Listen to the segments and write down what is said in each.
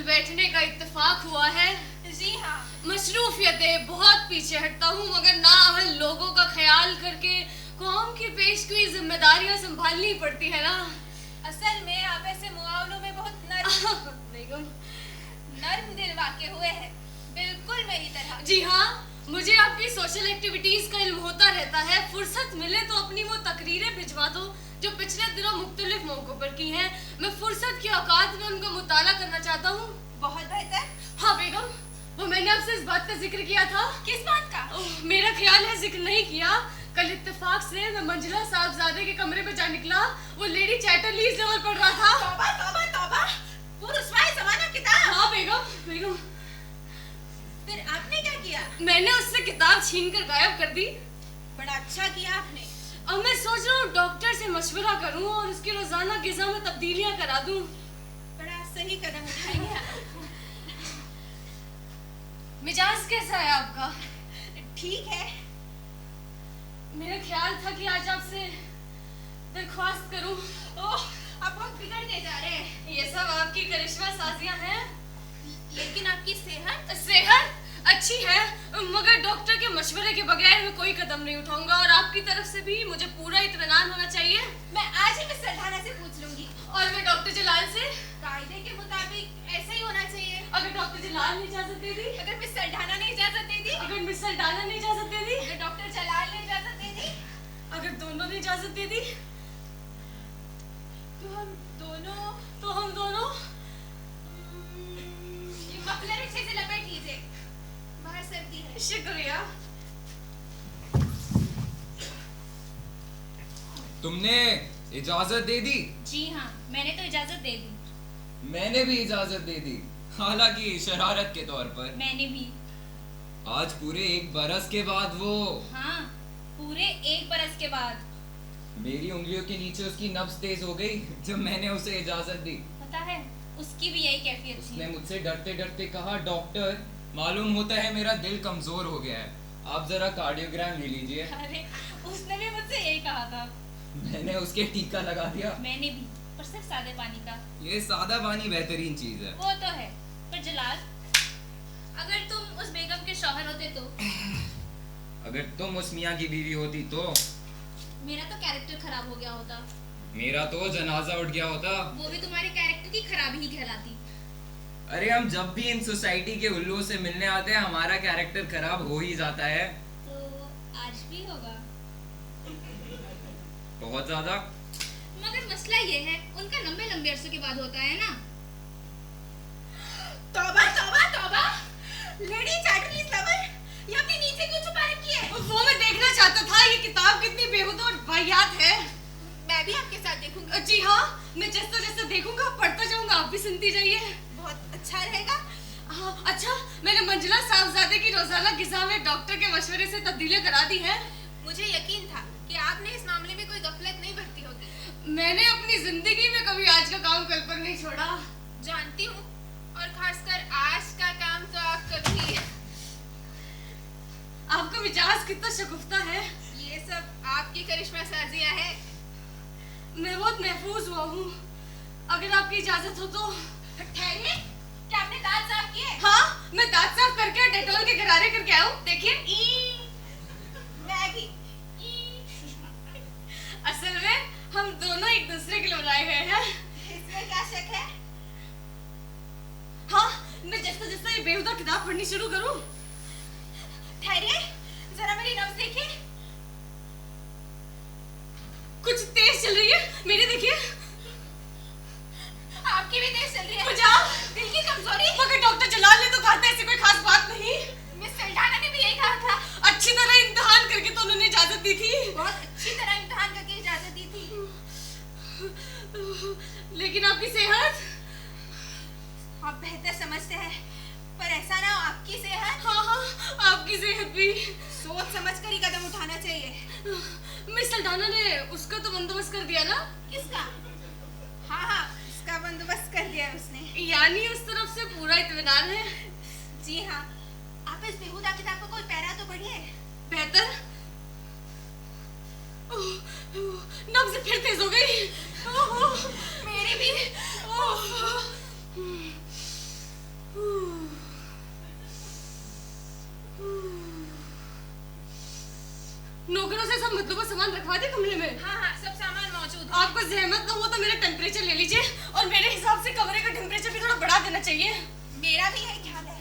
मिल बैठने का इत्तेफाक हुआ है। जी हाँ। मशरूफियतें बहुत पीछे हटता हूँ, मगर नाअहल लोगों का ख्याल करके कौम की पेश की जिम्मेदारियाँ संभालनी पड़ती है ना। असल में आप ऐसे मुआवलों में बहुत नर्म दिल वाक़े हुए हैं, बिल्कुल मेरी तरह। जी हाँ, मुझे आपकी सोशल एक्टिविटीज का इल्म होता रहता है। फुर्सत मिले तो अपनी वो तकरीरें भिजवा दो जो पिछले दिनों मुख्तलिफ मौकों पर की हैं। मैं फुर्सत के औकात में उनका मुताला करना चाहता हूँ। बहुत बेहतर। हाँ बेगम, वो मैंने आपसे इस बात का जिक्र किया था। किस बात का? मेरा ख्याल है जिक्र नहीं किया। कल इत्तेफाक से मैं मंजिला साहबजादे के कमरे पे जा निकला, वो लेडी चैटरलीज लेवल पढ़ रहा था। तौबा तौबा तौबा, वो रुस्वाई ज़माना किताब। हाँ बेगम। फिर आपने क्या किया? मैंने उससे किताब छीन कर गायब कर दी। बड़ा अच्छा किया आपने। अब मैं सोच रहा हूँ डॉक्टर से मशवरा करूँ और उसकी रोजाना गिज़ा में तब्दीलियाँ करा दूँ। बड़ा सही कदम उठाएंगे आप। मिजाज कैसा है आपका? ठीक है। मेरा ख्याल था कि आज आपसे दरख्वास्त करूं। ओह, आप बहुत बिगड़ने जा रहे हैं। ये सब आपकी करिश्मा साजियां हैं। लेकिन आपकी सेहत अच्छी है, मगर डॉक्टर के मशवरे के बगैर मैं कोई कदम नहीं उठाऊंगा, और आपकी तरफ से भी मुझे पूरा इत्मीनान होना चाहिए। मैं आज ही मिस्टर ढाना से पूछ लूंगी। और मैं डॉक्टर जलाल से। कायदे के मुताबिक ऐसा ही होना चाहिए। अगर डॉक्टर जलाल ने इजाजत दे दी, अगर मिस्टर ढाना ने इजाजत दे दी, अगर मिस्टर ढाना ने इजाजत दे दी, अगर डॉक्टर जलाल ने इजाजत दे दी, अगर दोनों ने इजाजत दे दी, तो हम दोनों ये मफलर अच्छे से लपेट लीजिए, बाहर सर्दी है। शुक्रिया। तुमने इजाजत दे दी? जी हाँ, मैंने तो इजाजत दे दी। मैंने भी इजाजत दे दी, हालांकि शरारत के तौर पर। मैंने भी। आज पूरे 1 बरस के बाद वो। हाँ, पूरे 1 बरस के बाद। मेरी उंगलियों के नीचे उसकी नब्ज तेज हो गई जब मैंने उसे इजाजत दी। पता है, उसकी भी यही कैफियत थी। उसने मुझसे डरते डरते कहा, डॉक्टर मालूम होता है मेरा दिल कमजोर हो गया है, आप जरा कार्डियोग्राम ले लीजिए। अरे, उसने भी मुझसे यही कहा था। मैंने उसके टीका लगा दिया। मैंने भी, पर सिर्फ सादे पानी का। ये सादा पानी बेहतरीन चीज है। वो तो है, पर जलाल, अगर तुम उस बेगम के शौहर होते तो? अगर तुम उस मियाँ की बीवी होती तो? मेरा तो कैरेक्टर खराब हो गया होता। मेरा तो जनाजा उठ गया होता। वो भी तुम्हारे कैरेक्टर की खराबी ही कहलाती। अरे हम जब भी इन सोसाइटी के उल्लुओं से मिलने आते हैं हमारा कैरेक्टर खराब हो ही जाता है। तो आज भी होगा। बहुत ज्यादा। मगर मसला ये है, उनका लंबे लंबे अरसे के बाद होता है ना। तौबा तौबा तौबा, लेडी चैटरलीज लवर, ये अपने नीचे क्यों छुपा रखी है? वो मैं देखना चाहता था ये किताब कितनी बेहुदा और वाहियात है। मैं भी आपके साथ देखूंगी। जी हाँ, मैं जैसा देखूंगा पढ़ता जाऊंगा, आप भी सुनती जाइए। बहुत अच्छा रहेगा। हाँ, अच्छा, मैंने मंजिला साहबजादे की रोजाना गिज़ा में डॉक्टर के मशवरे से तब्दीलियां करा दी हैं। मुझे यकीन था कि आपने इस मामले में कोई गफलत नहीं बरती होगी। मैंने अपनी जिंदगी में कभी आज का काम कल पर नहीं छोड़ा। जानती हूँ, और खासकर आज का काम तो आप कभी। आपका मिजाज कितना शगुफ्ता है। ये सब आपकी करिश्मा साजियाँ है। मैं बहुत महफूज हुआ हूँ, अगर आपकी इजाजत हो तो। ठहरिए, क्या आपने दांत साफ किए? हाँ, मैं दांत साफ करके डेटॉल के गरारे करके आया हूँ। देखिए, मैं भी। असल में हम दोनों एक दूसरे के लिए बनाए गए हैं। इसमें क्या शक है? हाँ, मैं जैसा ये बेहुदा किताब पढ़नी शुरू करूँ। ठहरिए, जरा मेरी नब्ज देखिए। कुछ तेज चल रही है, मेरी देखिए। आपकी भी तेज चल रही है। दिल की कमजोरी। मगर डॉक्टर जलाल ने तो कहा था ऐसी कोई खास बात नहीं। मिस सल्टाना ने भी यही कहा था। अच्छी तरह इम्तिहान करके तो उन्होंने इजाजत दी थी। बहुत अच्छी तरह इम्तिहान करके इजाजत दी थी। लेकिन आपकी सेहत? आप बेहतर समझते हैं, पर ऐसा ना हो आपकी सेहत। हाँ, आपकी सेहत भी। सोच समझ कर ही कदम उठाना चाहिए। मिस सल्टाना ने उसका तो बंदोबस्त कर दिया ना? किसका? हाँ, इसका बंदोबस्त कर दिया उसने। यानी उस तरफ से पूरा इत्मीनान है। जी हाँ, आप इस बेहुदा किताब को कोई पैरा तो पढ़िए। बेहतर। नब्ज फिर तेज हो गई। मेरी भी। नौकरों से सब मतलब सामान रखवा दे कमरे में। हाँ, सब सामान मौजूद है। आपको जहमत ना हो तो मेरा टेम्परेचर ले लीजिए और मेरे हिसाब से कमरे का टेम्परेचर भी थोड़ा बढ़ा देना चाहिए। मेरा भी यही ख्याल है।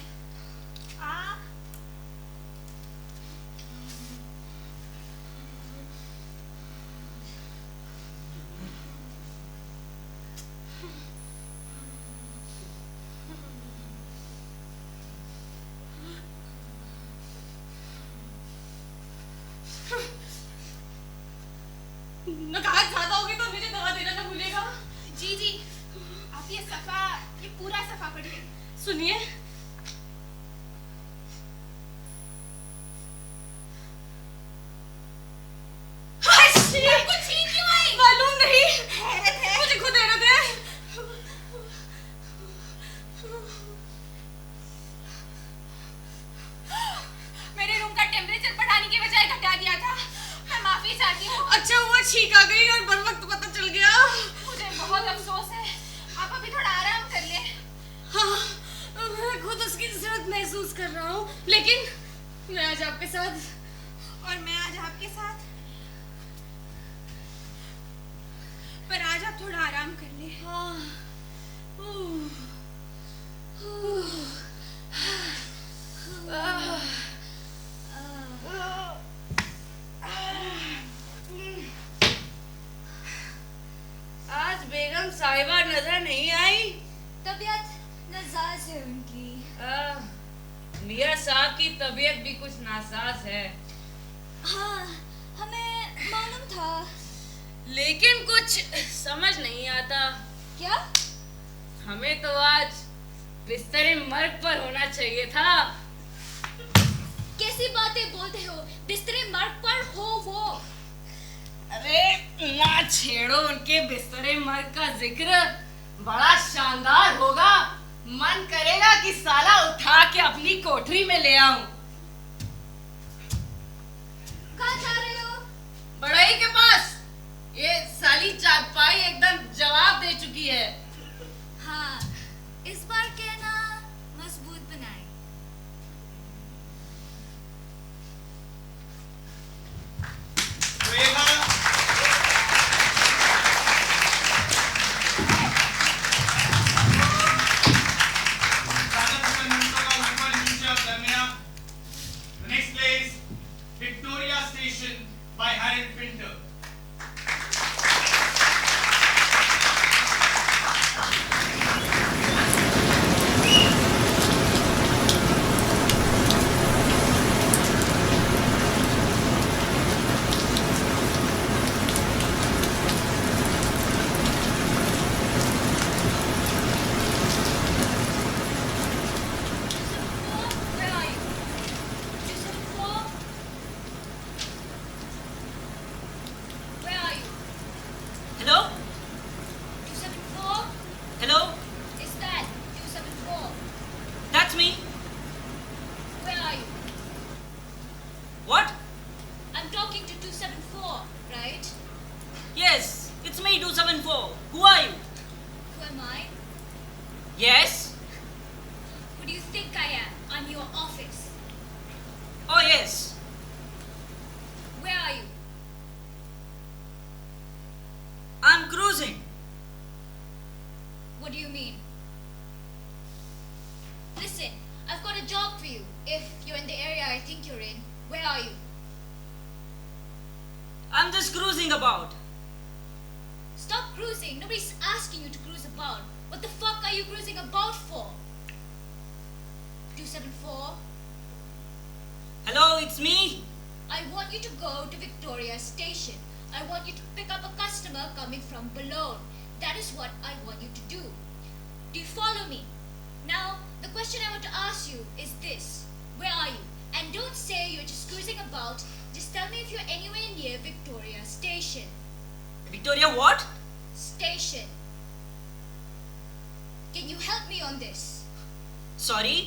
नकाहत ज्यादा होगी तो मुझे दवा देना ना भूलेगा। जी जी, आप ये पूरा सफा पढ़िए। सुनिए, कुछ छीन क्यों आई? मालूम नहीं, हैरत है। मुझे खुद हैरत है। मेरे रूम का टेम्परेचर बढ़ाने की बजाय घटा दिया था। मैं माफी चाहती हूँ। अच्छा हुआ छींक आ गई और बर वक्त पता चल गया। मुझे बहुत अफसोस है। आप अभी थोड़ा आराम कर ले। हाँ, मैं खुद उसकी जरूरत महसूस कर रहा हूँ, लेकिन मैं आज आपके साथ और मैं आज आपके साथ। पर आज आप थोड़ा आराम कर ले। हाँ। आज बेगम साहिबा नजर नहीं आई। तबीयत नासाज है उनकी। मियां साहब की तबीयत भी कुछ नासाज है। हाँ, हमें मालूम था। लेकिन कुछ समझ नहीं आता। क्या? हमें तो आज बिस्तरे मर्ग पर होना चाहिए था। कैसी बातें बोलते हो? बिस्तरे मर्ग पर हो वो। अरे ना छेड़ो उनके बिस्तरे मर्ग का जिक्र, बड़ा शानदार होगा। मन करेगा कि साला उठा के अपनी कोठरी में ले आऊं। कहाँ जा रहे हो? बड़ाई के पास। ये साली चारपाई एकदम जवाब दे चुकी है। हाँ, इस बार कहना मजबूत बनाए। The next play is Victoria Station by Pinter. Where are you? 274? Where are you? Hello 274? Hello, Is that 274? That's me. Where are you? What? I'm talking to 274, right? Yes, it's me 274। Who are you? Who am I? Yes. Who do you think I am? I'm your office. Oh yes. Where are you? I am cruising. What do you mean? Listen, I've got a job for you. If you're in the area I think you're in, where are you? I'm just cruising about. Stop cruising. Nobody's asking you to cruise about. What the fuck are you cruising about for? 274? Hello, it's me. I want you to go to Victoria Station. I want you to pick up a customer coming from Boulogne. That is what I want you to do. Do you follow me? Now, the question I want to ask you is this. Where are you? And don't say you're just cruising about. Just tell me if you're anywhere near Victoria Station. Victoria what? Station. Can you help me on this? Sorry?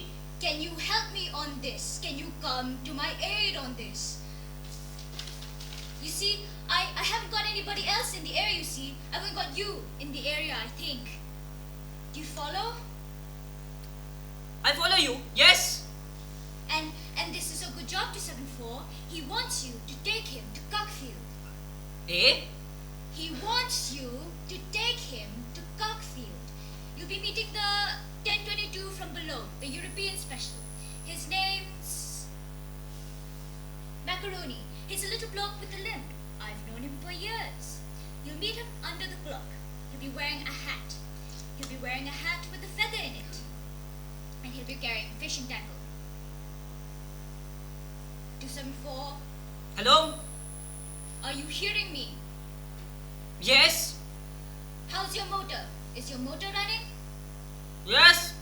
Can you help me on this? Can you come to my aid on this? You see, I haven't got anybody else in the area, you see. I've only got you in the area, I think. Do you follow? I follow you. Yes. And this is a good job, 274. He wants you to take him to Cockfield. Eh? He wants you to take him to Cockfield. You'll be meeting the 1022 from below, the European special. His name's Macaroni. He's a little bloke with a limp. I've known him for years. You'll meet him under the clock. He'll be wearing a hat. He'll be wearing a hat with a feather in it. And he'll be carrying a fishing tackle. 274, Hello? are you hearing me? Yes. How's your motor? Is your motor running? Yes.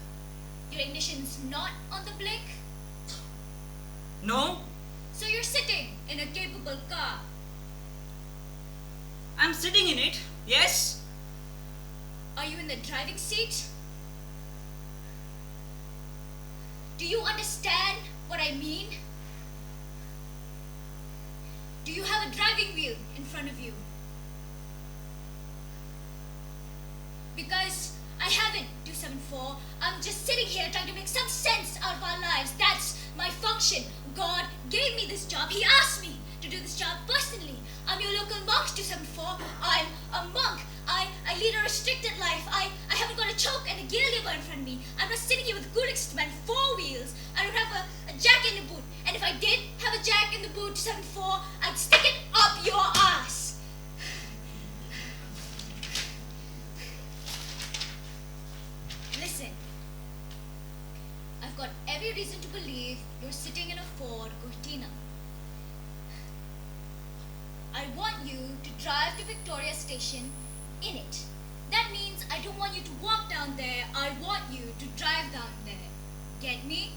Your ignition's not on the blink? No. So you're sitting in a capable car. I'm sitting in it. Yes. Are you in the driving seat? Do you understand what I mean? Do you have a driving wheel in front of you? Because I haven't, 274. I'm just sitting here trying to make some sense out of our lives. That's my function. God gave me this job. He asked me to do this job personally. I'm your local monk, 274. I'm a monk. I lead a restricted life. I haven't got a choke and a gear lever in front of me. I'm not sitting here with a good instrument, 4 wheels. I don't have a jack in the boot. And if I did have a jack in the boot, 274, I'd stick it up your ass. Listen. I've got every reason to believe you're sitting in a Ford Cortina. I want you to drive to Victoria Station in it. That means I don't want you to walk down there. I want you to drive down there. Get me?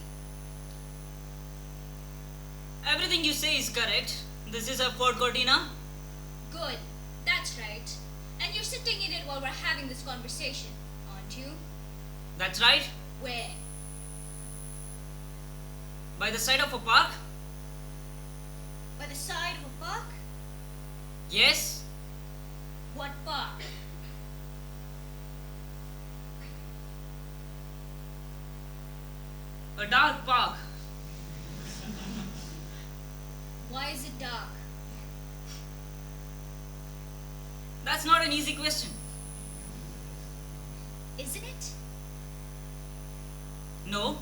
Everything you say is correct. This is a Ford Cortina. Good. That's right. And you're sitting in it while we're having this conversation, aren't you? That's right. Where? By the side of a park. By the side of a park? Yes. What park? A dark park. Why is it dark? That's not an easy question. Isn't it? No.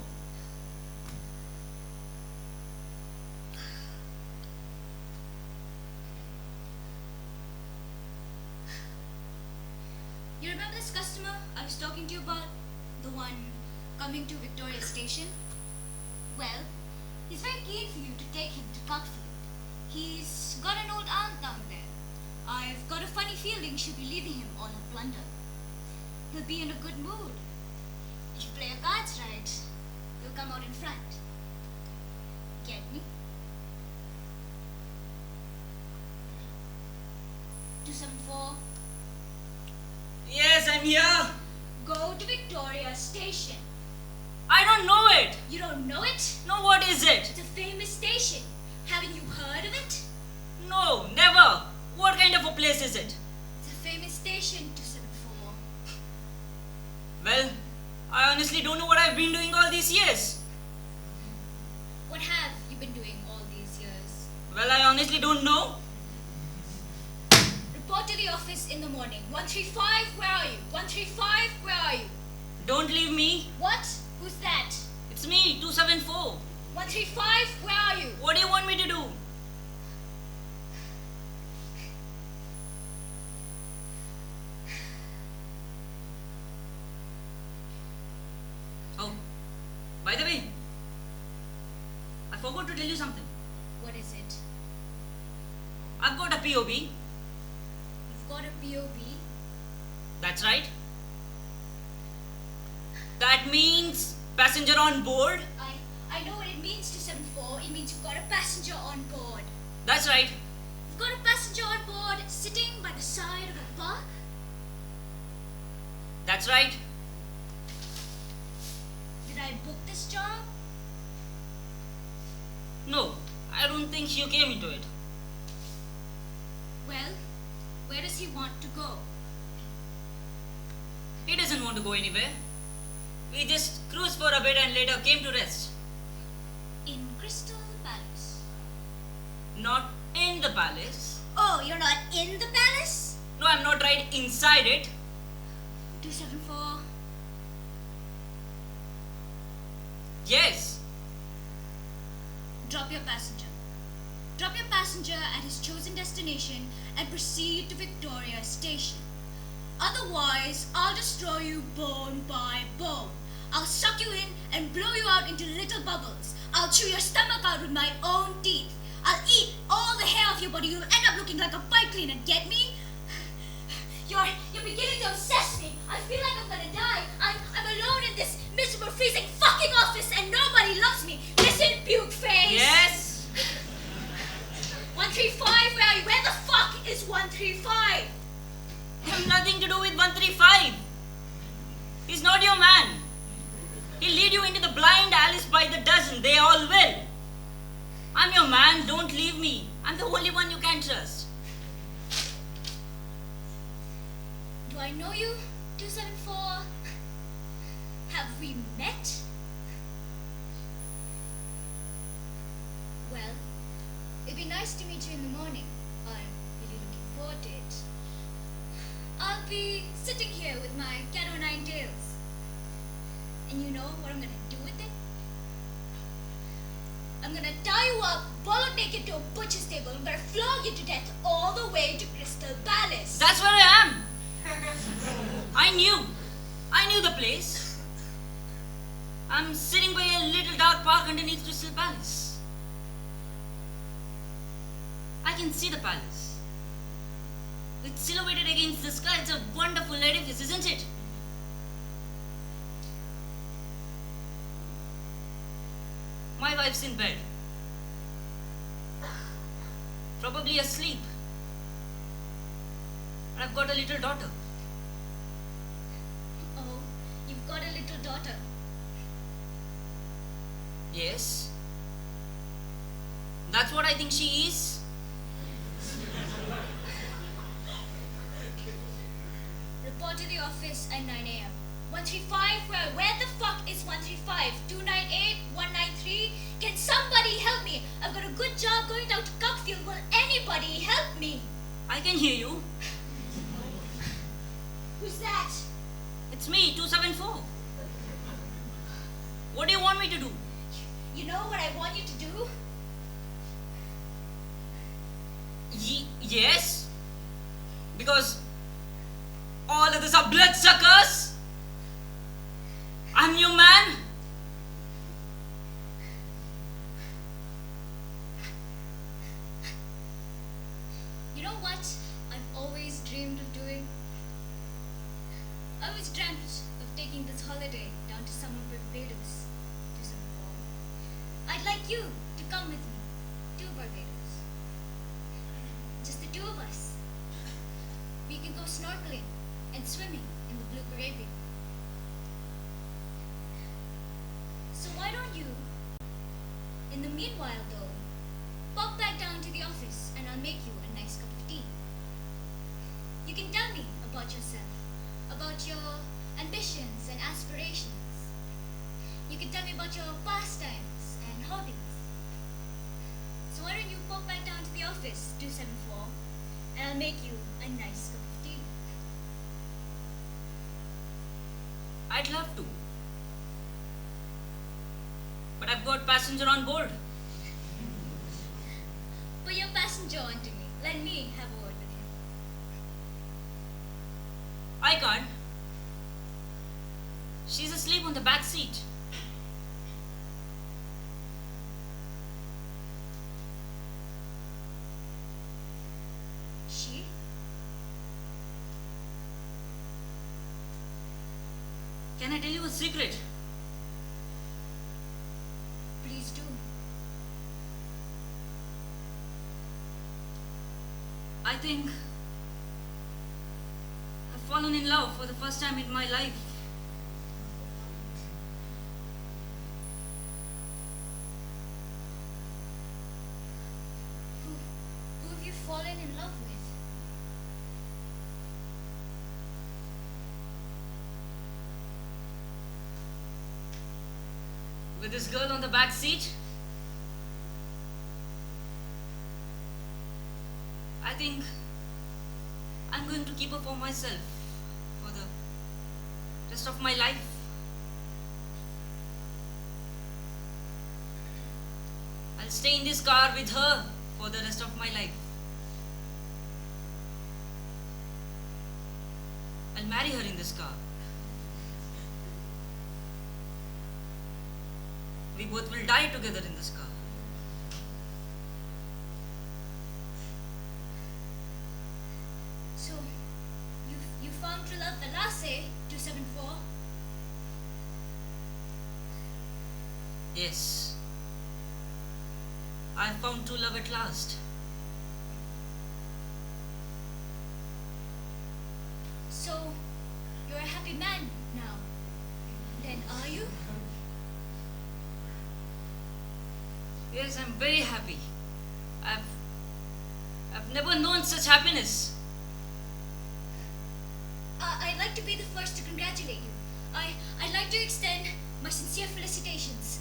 You remember this customer I was talking to you about? The one coming to Victoria Station? Well, he's very keen for you to take him to Cockfield. He's got an old aunt down there. I've got a funny feeling she'll be leaving him all her plunder. He'll be in a good mood. If you play your cards right, he'll come out in front. Get me? 274. Yes, I'm here. Go to Victoria Station. I don't know it. You don't know it? No, what is it? It's a famous station. Haven't you heard of it? No, never. What kind of a place is it? It's a famous station, 274. Well, I honestly don't know what I've been doing all these years. What have you been doing all these years? Well, I honestly don't know. Report to the office in the morning. 135, where are you? 135, where are you? Don't leave me. What? Who's that? It's me, 274. 135, where are you? What do you want me to do? Oh, by the way, I forgot to tell you something. What is it? I've got a POB. You've got a POB? That's right. That means passenger on board. I know what it means, 274. It means you've got a passenger on board. That's right. You've got a passenger on board sitting by the side of a park? That's right. Did I book this job? No, I don't think you came into it. Well, where does he want to go? He doesn't want to go anywhere. We just cruised for a bit and later came to rest. In Crystal Palace. Not in the palace. Oh, you're not in the palace? No, I'm not right inside it. 274. Yes. Drop your passenger. Drop your passenger at his chosen destination and proceed to Victoria Station. Otherwise, I'll destroy you bone by bone. I'll suck you in and blow you out into little bubbles. I'll chew your stomach out with my own teeth. I'll eat all the hair off your body. You'll end up looking like a pipe cleaner. Get me? You're beginning to obsess me. I feel like I'm gonna die. I'm alone in this miserable, freezing fucking office and nobody loves me. Listen, puke face. Yes. 135, where the fuck is 135? I have nothing to do with 135. He's not your man. He'll lead you into the blind alleys by the dozen. They all will. I'm your man. Don't leave me. I'm the only one you can trust. Do I know you, 274? Have we met? Well, it'd be nice to meet you in the morning. I'm really looking forward to it. I'll be sitting here with my cat o' nine tails. And you know what I'm gonna do with it? I'm gonna tie you up, bollock naked to a butcher's table. I'm gonna flog you to death all the way to Crystal Palace. That's where I am. I knew the place. I'm sitting by a little dark park underneath Crystal Palace. I can see the palace. It's silhouetted against the sky. It's a wonderful edifice, isn't it? My wife's in bed. Probably asleep. And I've got a little daughter. Oh, you've got a little daughter. Yes. That's what I think she is. Report to the office at 9 a.m. 135, where the fuck is 135? 298, 193? Can somebody help me? I've got a good job going down to Cuckfield. Will anybody help me? I can hear you. Who's that? It's me, 274. What do you want me to do? You know what I want you to do? Yes. Because all others are bloodsuckers. I'm your man. You know what I've always dreamed of doing? I always dreamt of taking this holiday down to summer Barbados to some fall. I'd like you to come with me to Barbados. Just the two of us. We can go snorkeling and swimming in the Blue Caribbean. So why don't you, in the meanwhile though, pop back down to the office and I'll make you a nice cup of tea. You can tell me about yourself, about your ambitions and aspirations. You can tell me about your pastimes and hobbies. So why don't you pop back down to the office, 274, and I'll make you a nice cup of tea. I'd love to. But I've got passenger on board. Put your passenger onto me. Let me have a word with him. I can't. She's asleep on the back seat. She? Can I tell you a secret? Please do. I think I've fallen in love for the first time in my life. Who have you fallen in love with? with this girl on the back seat. I think I'm going to keep her for myself for the rest of my life. I'll stay in this car with her for the rest of my life. I'll marry her in this car. We both will die together in this car. So, you found true love the last day, 274? Yes. I found true love at last. So, you're a happy man now. Then are you? Yes, I'm very happy. I've never known such happiness. I'd like to be the first to congratulate you. I'd like to extend my sincere felicitations.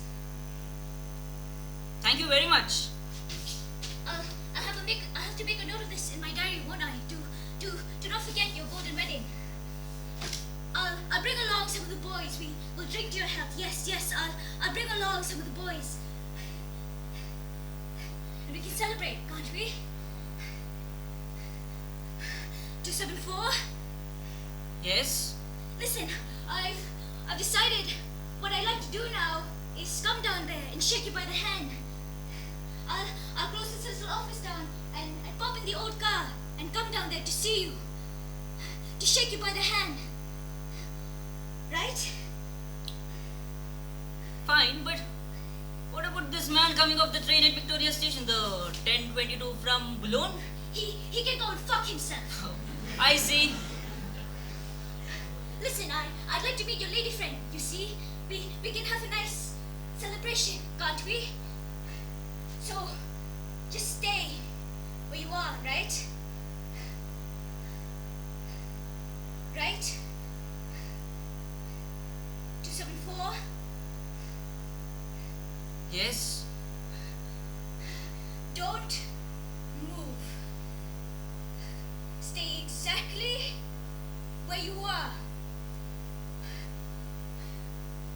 Thank you very much. I'll have to make a note of this in my diary, won't I? To not forget your golden wedding. I'll bring along some of the boys. We'll drink to your health. Yes. I'll bring along some of the boys. And we can celebrate, can't we? 274? Yes? Listen, I've decided what I'd like to do now is come down there and shake you by the hand. I'll close this little office down and pop in the old car and come down there to see you. To shake you by the hand. Right? Fine, but what about this man coming off the train at Victoria Station, the 1022 from Boulogne? He can go and fuck himself. Oh, I see. Listen, I'd like to meet your lady friend, you see? We can have a nice celebration, can't we? So, just stay where you are, right? Right? 274? Yes? Don't move. Stay exactly where you are.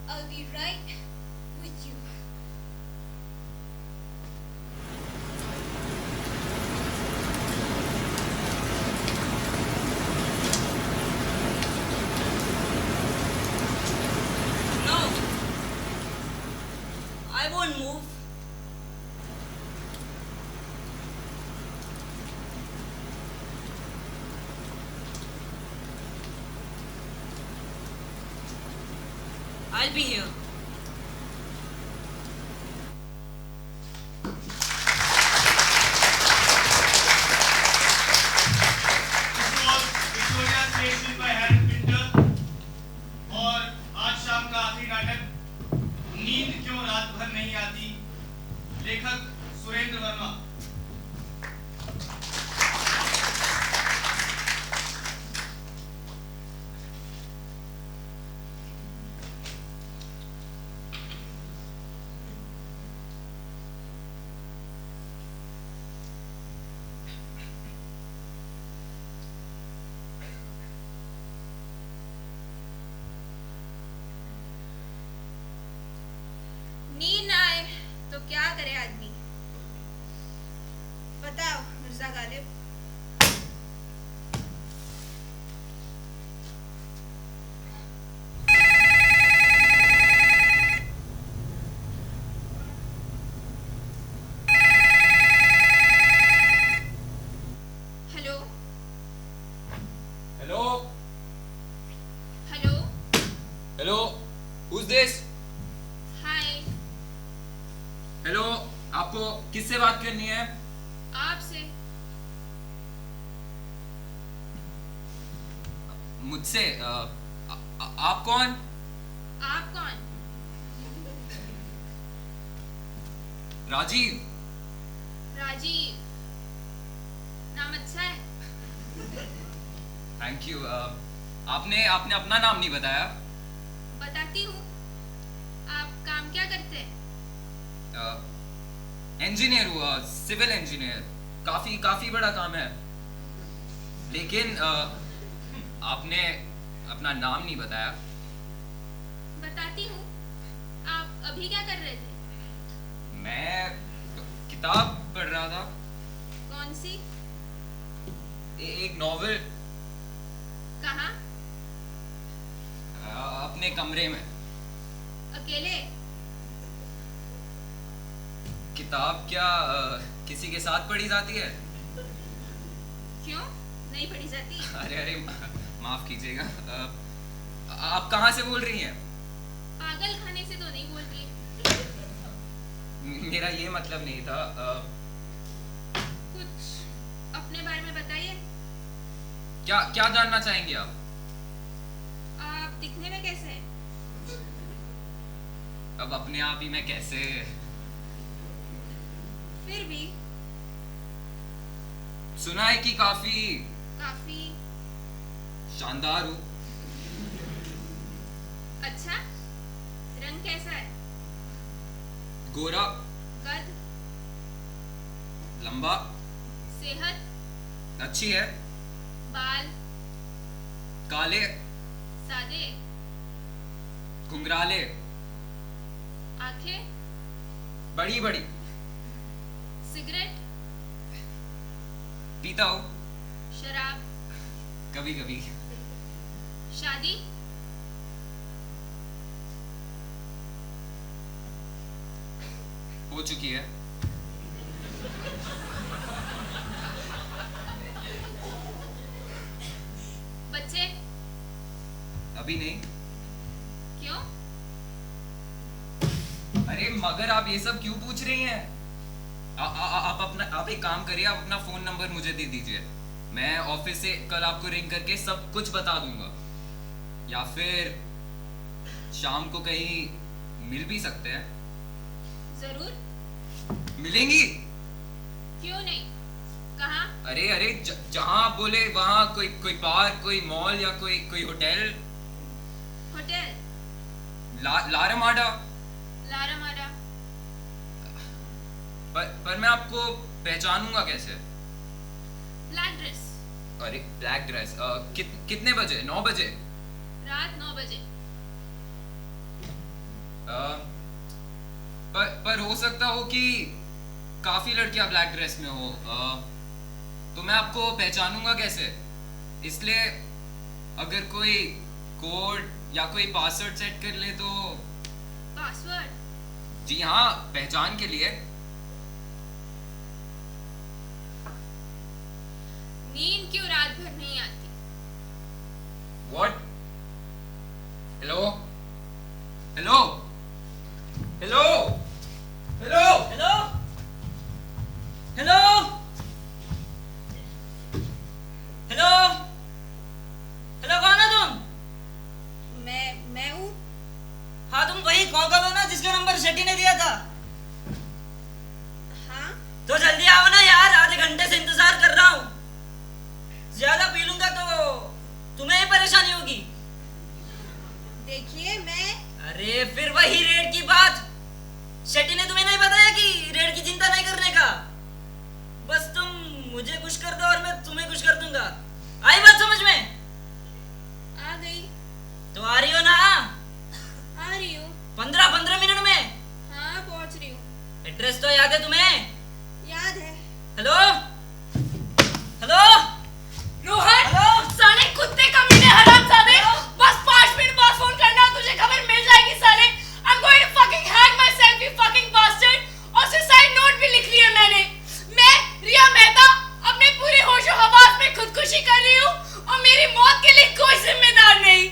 I'll be right with you. No. I won't move. I'll be here. This was Victoria Station by Hasan Pinter और आज शाम का आखिरी नाटक नींद क्यों रात भर नहीं आती, लेखक सुरेंद्र वर्मा। नींद ना आए तो क्या करे आदमी? बताओ Mirza Ghalib. Hello Hello? Hello Hello? Who's this? Hi Hello? आपको किससे बात करनी है? आपसे। मुझसे? आप कौन? आप कौन? राजीव। राजीव। नाम अच्छा है। Thank you. आपने अपना नाम नहीं बताया। बताती हूँ। आप काम क्या करते हैं? इंजीनियर हुआ, सिविल इंजीनियर। काफी बड़ा काम है। लेकिन आपने अपना नाम नहीं बताया। बताती हूँ। आप अभी क्या कर रहे थे? मैं किताब पढ़ रहा था। कौन सी? एक नॉवेल। कहाँ? अपने कमरे में। अकेले? किताब क्या किसी के साथ पढ़ी जाती है? क्यों नहीं पढ़ी जाती? अरे माफ कीजिएगा। आप कहाँ से बोल रही हैं? पागल खाने से तो नहीं बोल रही। मेरा ये मतलब नहीं था। कुछ अपने बारे में बताइए। क्या जानना चाहेंगे आप? आप दिखने में कैसे हैं? अब अपने आप ही मैं कैसे? फिर भी सुना है कि काफी शानदार हूँ। अच्छा, रंग कैसा है? गोरा, कद, लंबा, सेहत, अच्छी है, बाल, काले, सादे, घुंघराले, आंखें, बड़ी बड़ी, सिगरेट, पीता हूँ शराब, कभी कभी। शादी, हो चुकी है। बच्चे? अभी नहीं। क्यों? अरे मगर आप ये सब क्यों पूछ रही हैं? आप एक काम करिए, आप अपना फोन नंबर मुझे दे दीजिए। मैं ऑफिस से कल आपको रिंग करके सब कुछ बता दूंगा। या फिर शाम को कहीं मिल भी सकते हैं। जरूर। मिलेंगी? क्यों नहीं? कहाँ? अरे जहां आप बोले वहां। कोई पार्क, कोई मॉल या कोई होटल। होटल? लारामाडा। लारामाडा। पर मैं आपको पहचानूंगा कैसे? Black dress. अरे ब्लैक ड्रेस। कितने बजे? 9 बजे? रात 9 बजे। पर हो सकता हो कि काफी लड़कियां ब्लैक ड्रेस में हो। तो मैं आपको पहचानूंगा कैसे? इसलिए अगर कोई कोड या कोई पासवर्ड सेट कर ले तो। पासवर्ड? जी हाँ, पहचान के लिए। नींद क्यों रात भर नहीं आती? What? Hello hello hello hello hello hello hello hello, कौन है तुम? मैं हूँ। हाँ, तुम वही कॉकल हो ना जिसका नंबर शेट्टी ने दिया था? हाँ? तो जल्दी आओ ना यार, आधे घंटे से इंतजार कर रहा हूँ। ज्यादा पी लूंगा तो तुम्हें ही परेशानी होगी। देखिए मैं। अरे फिर वही रेड की बात। शेट्टी ने तुम्हें नहीं बताया कि रेड की चिंता नहीं करने का? बस तुम मुझे खुश कर दो और मैं तुम्हें खुश कर दूंगा। आई बात समझ में? आ गई। तो आ रही हो ना? आ रही हूँ। 15 मिनट में? हाँ, पहुँच रही हूँ। एड्रेस तो याद है तुम्हें? याद है। Hello hello Rohan, hello. साले कुत्ते कमीने हरामजादे, बस 5 मिनट बाद फोन करना, तुझे खबर मिल जाएगी साले। I'm going to fucking hang myself, you fucking bastard। और सुसाइड नोट भी लिख लिया मैंने। मैं रिया मेहता अपने पूरे होशो हवास में खुदकुशी कर रही हूँ और मेरी मौत के लिए कोई जिम्मेदार नहीं।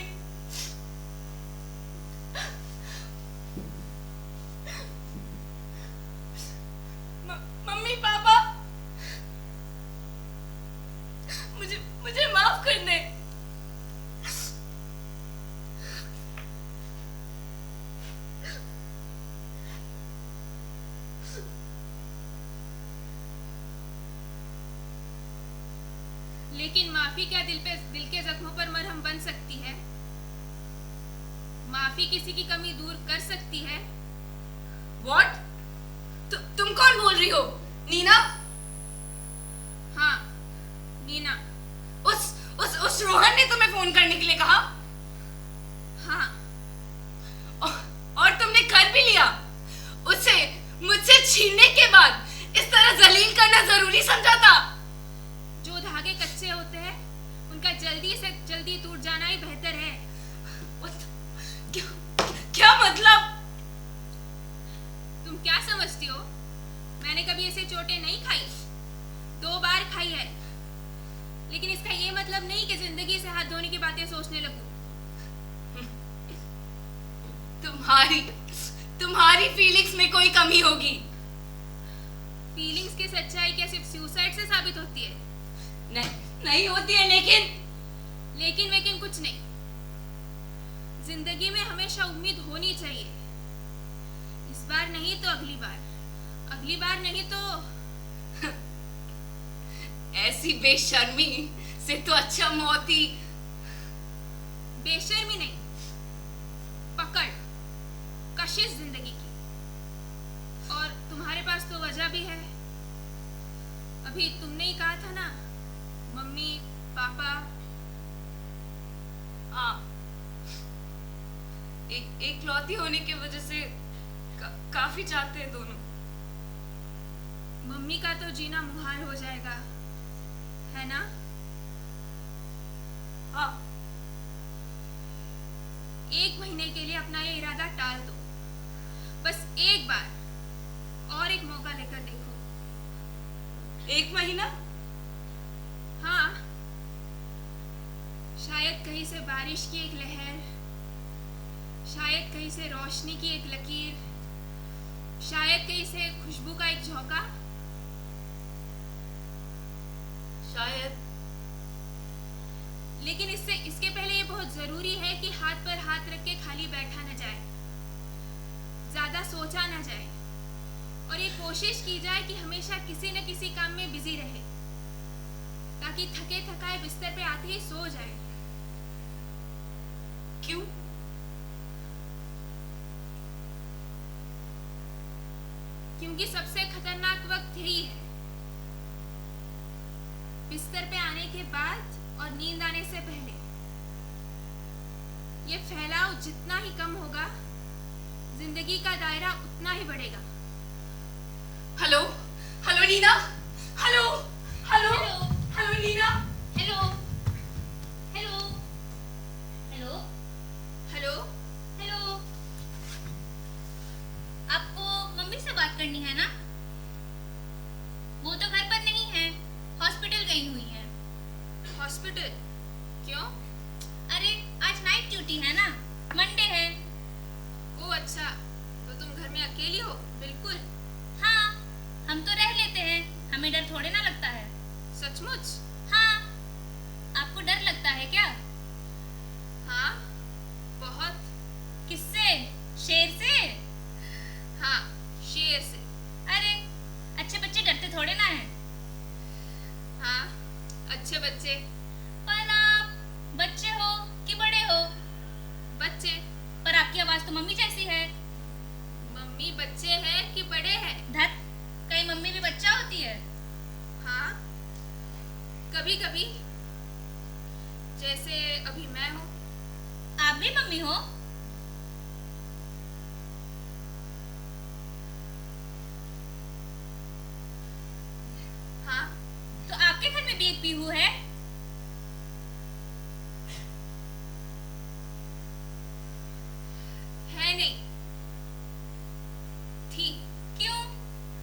मम्मी पापा, मुझे माफ कर दे। लेकिन माफी क्या दिल के जख्मों पर मरहम बन सकती है? माफी किसी की कमी दूर कर सकती है? What? तुम कौन बोल रही हो? नीना? हाँ, नीना। उस रोहन ने तुम्हें फोन करने के लिए कहा? हाँ। और तुमने कर भी लिया? उसे मुझसे छीनने के बाद इस तरह जलील करना जरूरी समझा था? जो धागे कच्चे होते हैं उनका जल्दी से जल्दी टूट जाना ही बेहतर है। क्या मतलब? तुम क्या समझती हो? मैंने कभी ऐसे चोटें नहीं खाई, 2 बार खाई है, लेकिन इसका ये मतलब नहीं कि जिंदगी से हाथ धोने की बातें सोचने लगूं। तुम्हारी फीलिंग्स में कोई कमी होगी। फीलिंग्स की सच्चाई क्या सिर्फ सुसाइड से साबित होती है? नहीं होती है, लेकिन कुछ नहीं। जिंदगी में हमेशा उम्मीद होनी चाहिए। इस बार नहीं तो अगली बार नहीं तो ऐसी बेशर्मी से तो अच्छा मौत ही। बेशर्मी नहीं, पकड़, कशिश जिंदगी की। और तुम्हारे पास तो वजह भी है। अभी तुमने ही कहा था ना, मम्मी पापा। हाँ, एकलौती होने की वजह से काफी चाहते हैं दोनों। मम्मी का तो जीना मुहाल हो जाएगा, है ना? हाँ। 1 महीने के लिए अपना ये इरादा टाल दो। बस एक बार और एक मौका लेकर देखो। 1 महीना? हाँ, शायद कहीं से बारिश की एक लहर, शायद कहीं से रोशनी की एक लकीर, शायद कहीं से खुशबू का एक झोंका। शायद। लेकिन इसके पहले ये बहुत जरूरी है कि हाथ पर हाथ रख के खाली बैठा न जाए, ज्यादा सोचा न जाए, और ये कोशिश की जाए कि हमेशा किसी न किसी काम में बिजी रहे, ताकि थके थकाए बिस्तर पे आते ही सो जाए। क्यों? क्योंकि सबसे खतरनाक वक्त यही है, बिस्तर पे आने के बाद और नींद आने से पहले। ये फैलाव जितना ही कम होगा, जिंदगी का दायरा उतना ही बढ़ेगा। Hello Nina. Hello Nina. Hello. आपको मम्मी से बात करनी है ना? वो तो घर पर नहीं है, हॉस्पिटल गई हुई है। हॉस्पिटल? क्यों? अरे आज नाइट ड्यूटी है ना, मंडे है। ओ अच्छा, तो तुम घर में अकेली हो? बिल्कुल। हाँ, हम तो रह लेते हैं, हमें डर थोड़े ना लगता है। सचमुच? हाँ, आपको डर लगता है क्या? हाँ, बहुत। किससे? शेर से? हाँ, शेर से। अरे अच्छे बच्चे डरते थोड़े ना हैं। हाँ, अच्छे बच्चे। पर आप बच्चे हो कि बड़े हो? बच्चे। पर आपकी आवाज तो मम्मी जैसी है। मम्मी बच्चे हैं कि बड़े हैं? धत, कहीं मम्मी भी बच्चा होती है? हाँ, कभी कभी, जैसे अभी मैं हूँ। आप भी मम्मी हो? हाँ। तो आपके घर में भी एक पीहू है? है नहीं, थी। क्यों?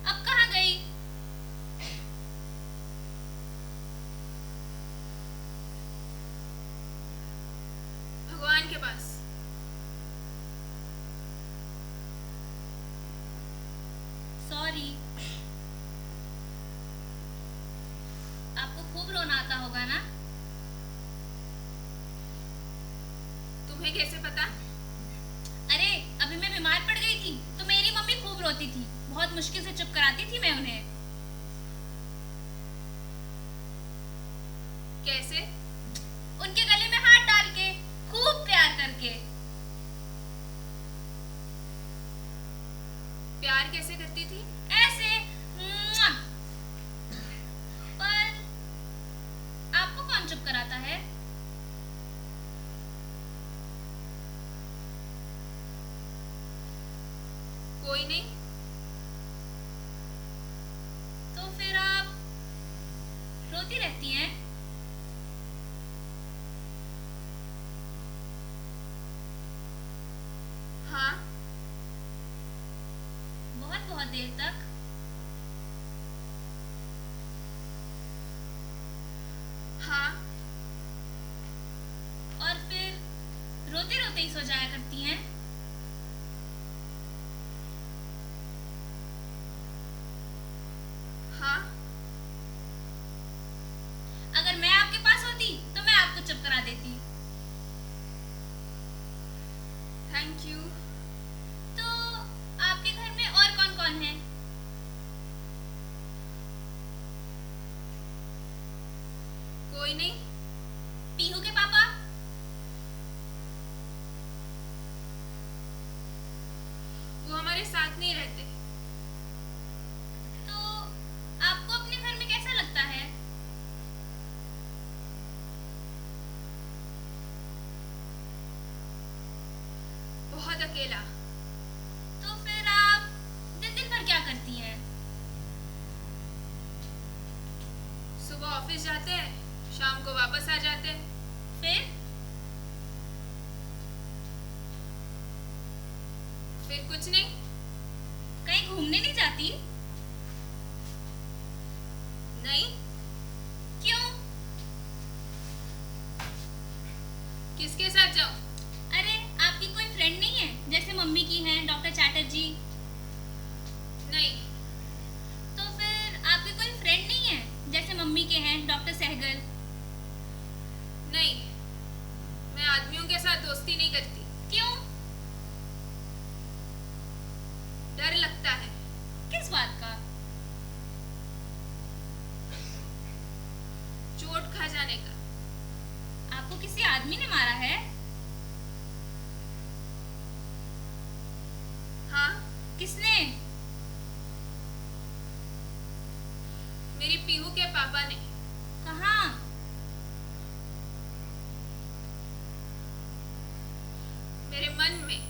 अब कहाँ गई? भगवान के पास। सॉरी। आपको खूब रोना आता होगा ना? तुम्हें कैसे पता? अरे अभी मैं बीमार पड़ गई थी तो मेरी मम्मी खूब रोती थी, बहुत मुश्किल से चुप कराती थी मैं उन्हें। कैसे? उनके गले में हाथ डाल के, खूब प्यार करके। प्यार कैसे करती थी? चुप कराता है? कोई नहीं। तो फिर आप रोती रहती हैं? हाँ। बहुत बहुत देर तक? हाँ। और फिर रोते रोते ही सो जाया करती हैं? हाँ। अगर मैं आपके पास होती तो मैं आपको चुप करा देती। Thank you. तो आपके घर में और कौन कौन है? कोई नहीं। पीहू के पापा? वो हमारे साथ नहीं रहते। तो आपको अपने घर में कैसा लगता है? बहुत अकेला। तो फिर आप दिन दिन भर क्या करती हैं? सुबह ऑफिस जाते हैं, शाम को वापस आ जाते हैं। फिर फिर कुछ नहीं। कहीं घूमने नहीं जाती? नहीं। क्यों? किसके साथ जाऊं? अरे आपकी कोई फ्रेंड नहीं है जैसे मम्मी की हैं डॉक्टर चैटर्जी? नहीं। तो फिर आपके कोई फ्रेंड नहीं है जैसे मम्मी के हैं डॉक्टर सहगल? नहीं, मैं आदमियों के साथ दोस्ती नहीं करती। क्यों? डर लगता है। किस बात का? चोट खा जाने का। आपको किसी आदमी ने मारा है? हाँ। किसने? मेरी पीहू के पापा ने। कहाँ? मेरे मन में।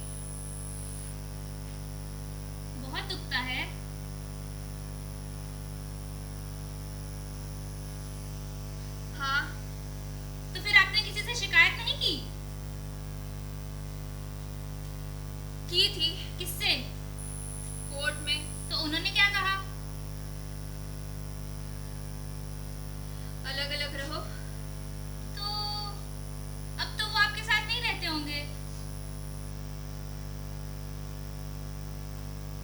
बहुत दुखता है। हाँ। तो फिर आपने किसी से शिकायत नहीं की? की थी। किससे? कोर्ट में। तो उन्होंने क्या कहा? अलग अलग रहो। तो अब तो वो आपके साथ नहीं रहते होंगे?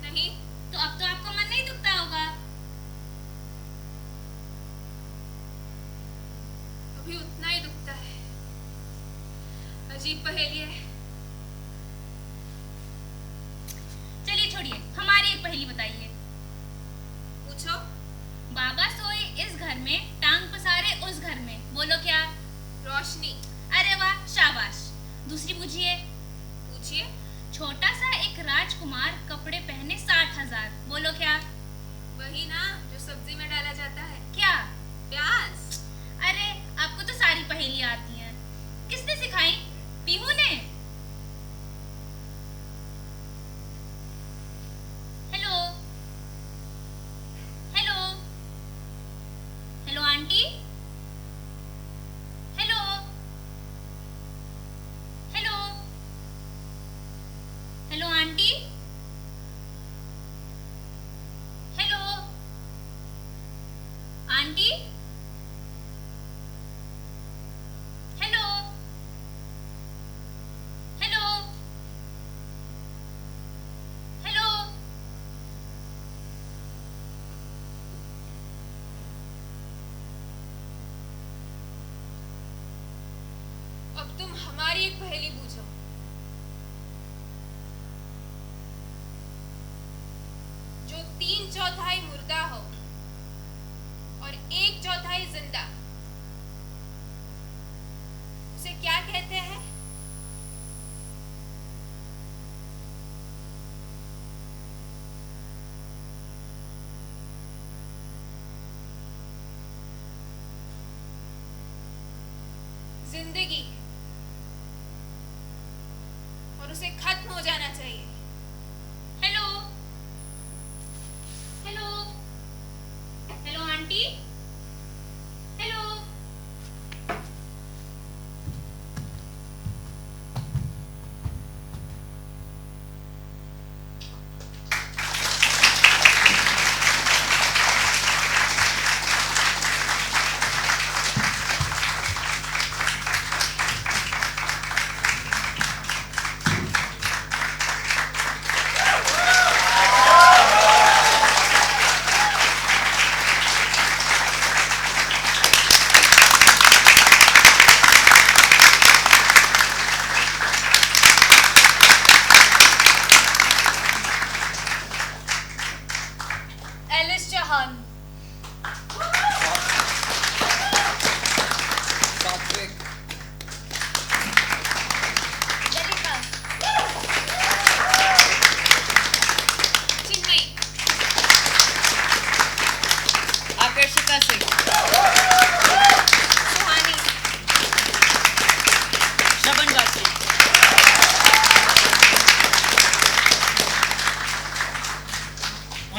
नहीं। तो अब तो आपको मन नहीं दुखता होगा? अभी उतना ही दुखता है। अजीब पहेली है। चलिए छोड़िए, हमारी एक पहेली बताइए। पूछो। बाबा सोए इस घर में, टांग पसारे उस घर में, बोलो क्या? रोशनी। अरे वाह, शाबाश। दूसरी पूछिए। पूछिए। छोटा सा एक राजकुमार, कपड़े पहने 60,000, बोलो क्या? वही ना जो सब्जी में डाला जाता है। क्या? प्याज। अरे आपको तो सारी पहेलियां आती हैं। किसने सिखाई? पीहू ने? Hello hello hello aunty. Hello hello hello aunty. Hello aunty. Hello hello hello. अब तुम हमारी एक पहेली पूछो। जो 3/4 मुर्दा हो और 1/4 जिंदा, उसे क्या कहते हैं? और उसे खत्म हो जाना चाहिए। Hello hello hello aunty, hello.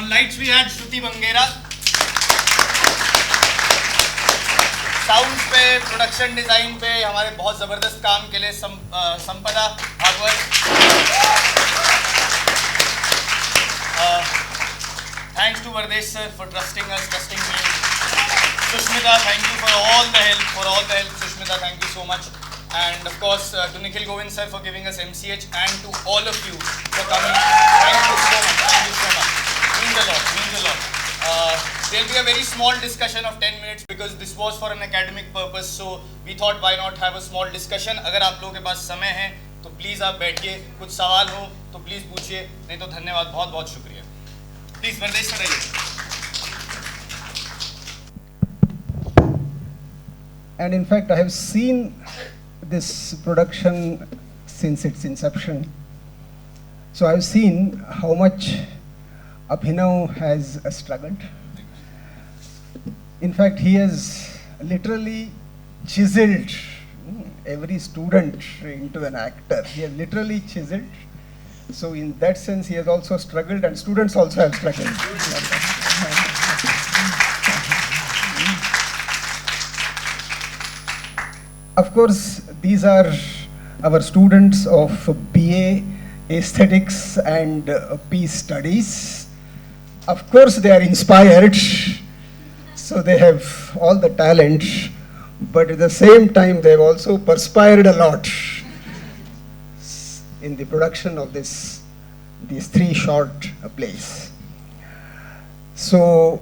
Lights we had Shruti Bangera, sound पे, प्रोडक्शन डिजाइन पे हमारे बहुत जबरदस्त काम के लिए Sampada Bhagwat, thanks to Vardesh sir for trusting us, trusting me, Sushmita thank you for all the help, Sushmita thank you so much, and of course to Nikhil Govind sir for giving us MCH, and to all of you for coming. Thank you so much, means a lot. There will be a very small discussion of 10 minutes because this was for an academic purpose, so we thought why not have a small discussion. अगर आप लोगों के पास समय है तो please आप बैठिए, कुछ सवाल हो तो प्लीज़ पूछिए, नहीं तो धन्यवाद, बहुत बहुत शुक्रिया। प्लीज़ वरदेश सर आइए। And in fact, I have seen this production since its inception. So I have seen how much Abhinav has struggled. In fact, he has literally chiseled every student into an actor. He has literally chiseled. So in that sense, he has also struggled, and students also have struggled. Of course, these are our students of BA Aesthetics and Peace Studies. Of course, they are inspired, so they have all the talent, but at the same time, they have also perspired a lot in the production of these three short plays. So,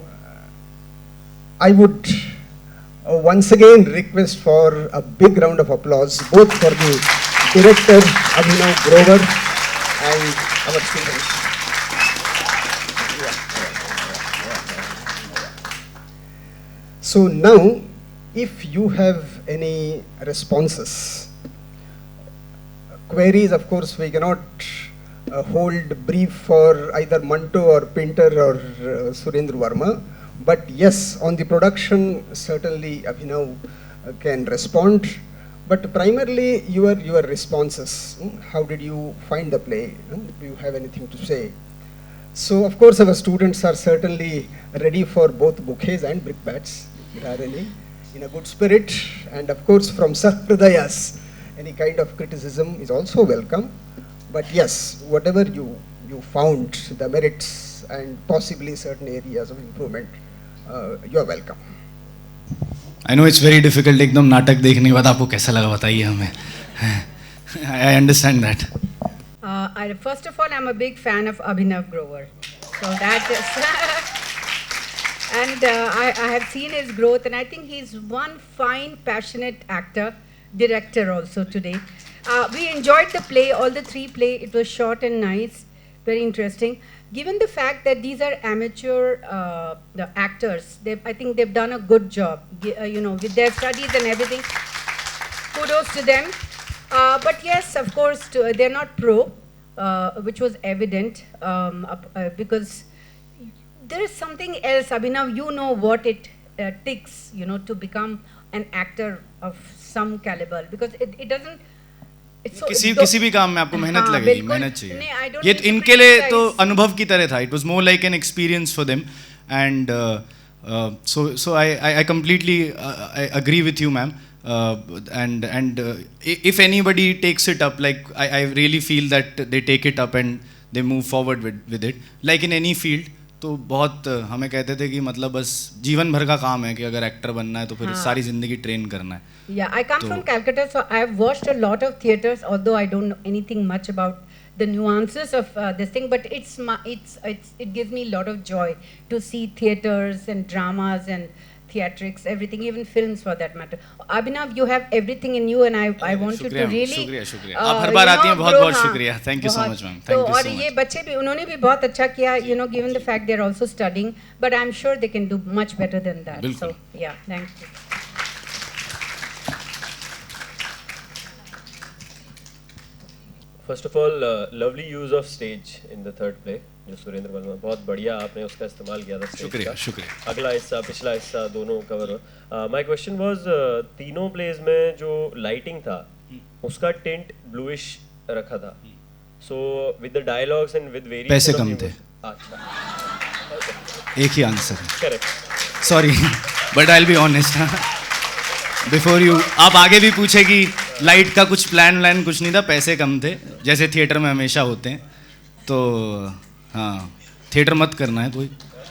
I would once again request for a big round of applause, both for the director Abhinav Grover and our students. So now, if you have any responses, queries, of course, we cannot hold brief for either Manto or Pinter or Surendra Varma. But yes, on the production, certainly Abhinav can respond. But primarily, your responses. How did you find the play? Do you have anything to say? So, of course, our students are certainly ready for both bouquets and brickbats, if there are any, in a good spirit. And of course, from Sahridayas, any kind of criticism is also welcome. But yes, whatever you found, the merits and possibly certain areas of improvement, you are welcome. I know it's very difficult एकदम नाटक देखने के बाद आपको कैसा लगा बताइए हमें. I understand that. First of all, I'm a big fan of Abhinav Grover. So that is and I have seen his growth, and I think he's one fine, passionate actor, director also today. We enjoyed the play, all the three play. It was short and nice, very interesting. Given the fact that these are amateur the actors, I think they've done a good job, with their studies and everything. Kudos to them. But yes, of course, they're not pro, which was evident because there is something else. Abhinav, you know what it takes, to become an actor of some caliber, because किसी भी काम में आपको मेहनत लगेगी, मेहनत चाहिए। ये तो इनके लिए तो अनुभव की तरह था, it was more like an experience for them and so I completely agree with you, ma'am. And if anybody takes it up, like I really feel that they take it up and they move forward with it. Like in any field, तो बहुत हमें कहते थे कि मतलब बस जीवन भर का काम है कि अगर एक्टर बनना है तो फिर सारी जिंदगी ट्रेन करना है. Yeah, I come from Calcutta, so I have watched a lot of theatres, although I don't know anything much about the nuances of this thing, but it gives me a lot of joy to see theatres and dramas and theatrics, everything, even films for that matter. Abhinav, you have everything in you, and I want you to really. शुक्रिया. आप हर बार आती हैं, बहुत शुक्रिया. Thank you so much, ma'am. Thank you so much. और ये बच्चे भी, उन्होंने भी बहुत अच्छा किया, given the fact they are also studying, but I'm sure they can do much better than that. बिल्कुल. So yeah, thank you. First of all, lovely use of stage in the third play, जो सुरेंद्र वर्मा, बहुत बढ़िया आपने उसका इस्तेमाल किया था stage का. शुक्रिया. अगला हिस्सा, पिछला हिस्सा दोनों कवर हो. My question was, तीनों प्लेज में जो लाइटिंग था उसका टिंट ब्लूइश रखा था. So with the dialogues and with various पैसे कम थे. अच्छा. एक ही answer. Correct. Sorry, but I'll be honest. Before you, आप आगे भी पूछे कि लाइट का कुछ प्लान कुछ नहीं था, पैसे कम थे, जैसे थिएटर में हमेशा होते हैं. तो हाँ, थिएटर मत करना है, कोई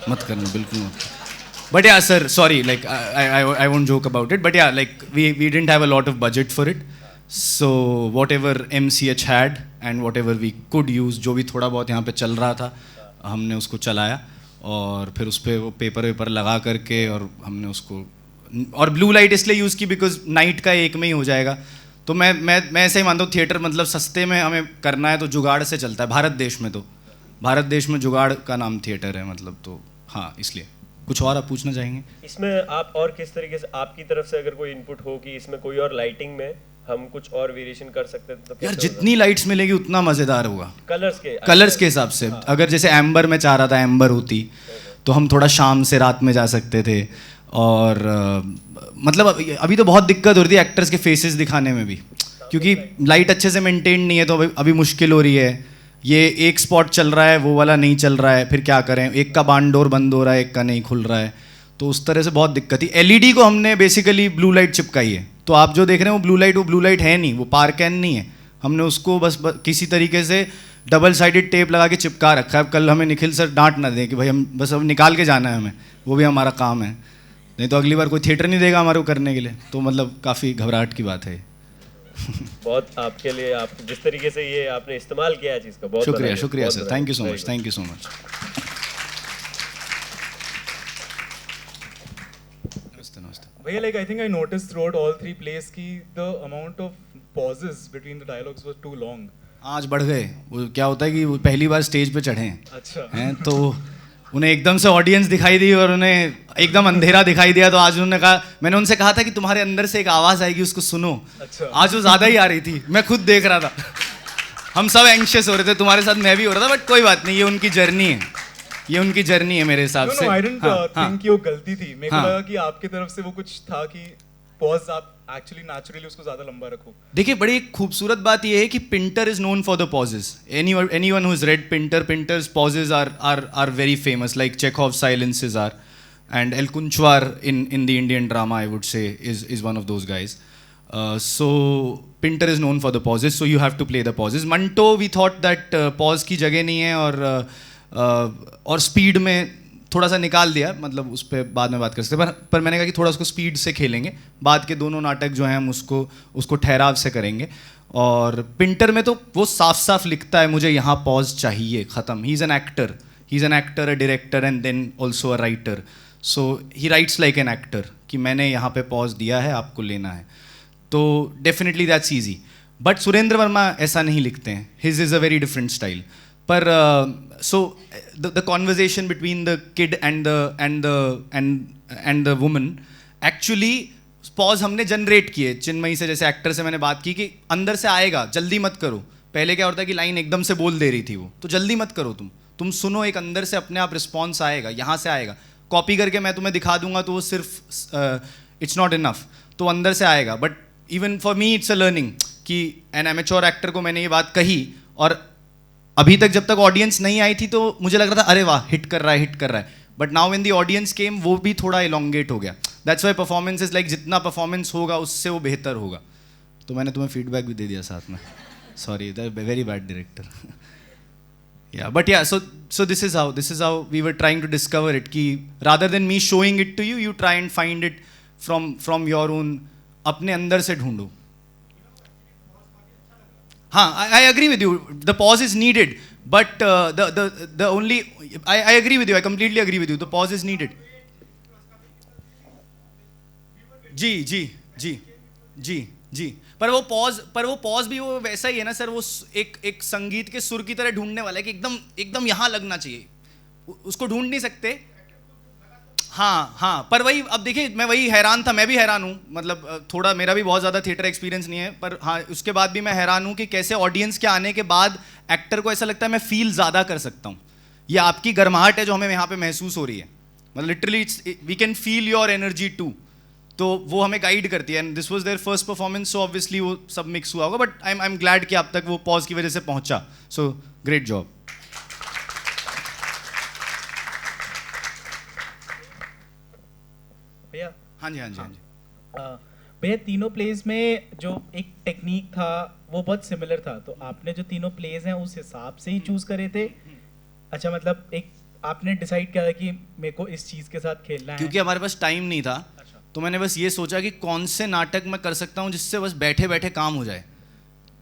मत करना, बिल्कुल मत. But yeah sir, sorry, like I won't joke about it, but yeah like we didn't have a lot of budget for it. So whatever MCH had and whatever we could use, जो भी थोड़ा बहुत यहाँ पे चल रहा था हमने उसको चलाया, और फिर उस पर वो पेपर वेपर लगा करके और हमने उसको, और ब्लू लाइट इसलिए यूज़ की बिकॉज नाइट का एक में ही हो जाएगा. तो मैं ऐसे ही मानता हूँ, थिएटर मतलब सस्ते में हमें करना है तो जुगाड़ से चलता है. भारत देश में जुगाड़ का नाम थिएटर है, मतलब. तो हाँ, इसलिए. कुछ और आप पूछना चाहेंगे इसमें? आप और किस तरीके से, आपकी तरफ से अगर कोई इनपुट हो कि इसमें कोई और लाइटिंग में हम कुछ और वेरिएशन कर सकते हैं तो यार, जितनी लाइट्स मिलेगी उतना मज़ेदार होगा. कलर्स के हिसाब से. अगर जैसे एम्बर में चाह रहा था एम्बर होती तो हम थोड़ा शाम से रात में जा सकते थे. और मतलब अभी तो बहुत दिक्कत हो रही थी एक्टर्स के फेसेस दिखाने में भी, क्योंकि लाइट अच्छे से मेंटेन नहीं है, तो अभी मुश्किल हो रही है. ये एक स्पॉट चल रहा है, वो वाला नहीं चल रहा है, फिर क्या करें, एक का बान डोर बंद हो रहा है, एक का नहीं खुल रहा है, तो उस तरह से बहुत दिक्कत थी. LED को हमने बेसिकली ब्लू लाइट चिपकाई है, तो आप जो देख रहे हैं वो ब्लू लाइट है नहीं, वो पार कैन नहीं है. हमने उसको बस किसी तरीके से डबल साइडेड टेप लगा के चिपका रखा है. कल हमें निखिल सर डांट ना दें कि भाई हम बस अब निकाल के जाना है हमें, वो भी हमारा काम है, नहीं तो अगली बार कोई थिएटर नहीं देगा हमारे को करने के लिए. तो मतलब काफ़ी घबराहट की बात है. बहुत आपके लिए, आप जिस तरीके से ये आपने इस्तेमाल किया है चीज़ का, बहुत शुक्रिया sir. Thank you so much. भैया, like I think I noticed throughout all three plays कि the amount of pauses between the dialogues was too long. आज बढ़ गए. वो क्या होता है कि वो पहली बार स्टेज पे चढ़े हैं, तो उन्हें एकदम से ऑडियंस दिखाई दी और उन्हें एकदम अंधेरा दिखाई दिया. तो आज उन्होंने कहा, मैंने उनसे कहा था कि तुम्हारे अंदर से एक आवाज़ आएगी, उसको सुनो. आज वो ज़्यादा ही आ रही थी, मैं खुद देख रहा था. हम सब एंग्शियस हो रहे थे, तुम्हारे साथ मैं भी हो रहा था, बट कोई बात नहीं, ये उनकी जर्नी है, मेरे हिसाब से. I didn't think कि वो गलती थी. मेरे को लगा कि आपकी तरफ से वो कुछ था कि पॉज आप एक्चुअली नेचुरली उसको ज़्यादा लंबा रखो. देखिए, बड़ी खूबसूरत बात ये है कि Pinter is known for the pauses. Anyone who is read Pinter's pauses are very famous, like Chekhov's silences are, and El Kunchwar in the Indian drama, I would say, is one of those guys. So Pinter is known for the pauses, so you have to play the pauses. Manto, we thought that pause की जगह नहीं है, और speed में थोड़ा सा निकाल दिया, मतलब उस पर बाद में बात कर सकते हैं, पर मैंने कहा कि थोड़ा उसको स्पीड से खेलेंगे. बाद के दोनों नाटक जो हैं हम उसको ठहराव से करेंगे. और पिंटर में तो वो साफ साफ लिखता है, मुझे यहाँ पॉज चाहिए, ख़त्म. He is an actor, a director, and then also a writer. So he writes like an actor कि मैंने यहाँ पे पॉज दिया है, आपको लेना है. तो definitely that's easy. But Surendra Verma ऐसा नहीं लिखते हैं. His is a very different style. पर so the conversation between the kid and the woman, actually pause हमने जनरेट किए चिन्मयी से. जैसे एक्टर से मैंने बात की कि अंदर से आएगा, जल्दी मत करो. पहले क्या होता है कि लाइन एकदम से बोल दे रही थी वो, तो जल्दी मत करो, तुम सुनो, एक अंदर से अपने आप रिस्पॉन्स आएगा, यहाँ से आएगा. कॉपी करके मैं तुम्हें दिखा दूंगा तो वो सिर्फ इट्स नॉट इनफ, तो अंदर से आएगा. But even for me it's a learning कि एन एमेच्योर एक्टर को मैंने ये बात कही, और अभी तक जब तक ऑडियंस नहीं आई थी तो मुझे लग रहा था अरे वाह हिट कर रहा है, हिट कर रहा है. But now when the audience came वो भी थोड़ा इलोंगेट हो गया. That's why performance is like जितना परफॉर्मेंस होगा उससे वो बेहतर होगा. तो मैंने तुम्हें फीडबैक भी दे दिया साथ में. Sorry, very bad director. Yeah, but yeah, so this is how we were trying to discover it. कि rather than me showing it to you, you try and find it from your own, अपने अंदर से ढूंढो. हाँ, I agree with you. The pause is needed, but the only I agree with you. I completely agree with you. The pause is needed. जी. पर वो pause भी वो वैसा ही है ना सर, वो एक संगीत के सुर की तरह ढूंढने वाला है कि एकदम यहाँ लगना चाहिए. उसको ढूंढ नहीं सकते. हाँ, पर वही अब देखिए, मैं वही हैरान था, मैं भी हैरान हूँ. मतलब थोड़ा मेरा भी बहुत ज़्यादा थिएटर एक्सपीरियंस नहीं है, पर हाँ उसके बाद भी मैं हैरान हूँ कि कैसे ऑडियंस के आने के बाद एक्टर को ऐसा लगता है मैं फील ज़्यादा कर सकता हूँ. ये आपकी गर्माहट है जो हमें यहाँ पे महसूस हो रही है. मतलब literally we can feel your energy too. तो वो हमें गाइड करती है. And this was their first performance, so obviously वो सब मिक्स हुआ होगा. बट आई एम ग्लैड कि आप तक वो पॉज की वजह से पहुंचा. So great job. भैया. हाँ जी. भैया तीनों प्लेज में जो एक टेक्निक था वो बहुत सिमिलर था, तो आपने जो तीनों प्लेज हैं उस हिसाब से ही चूज करे थे? अच्छा, मतलब एक आपने डिसाइड किया था कि मेरे को इस चीज़ के साथ खेलना है? क्योंकि हमारे पास टाइम नहीं था. तो मैंने बस ये सोचा कि कौन से नाटक मैं कर सकता हूँ जिससे बस बैठे बैठे काम हो जाए.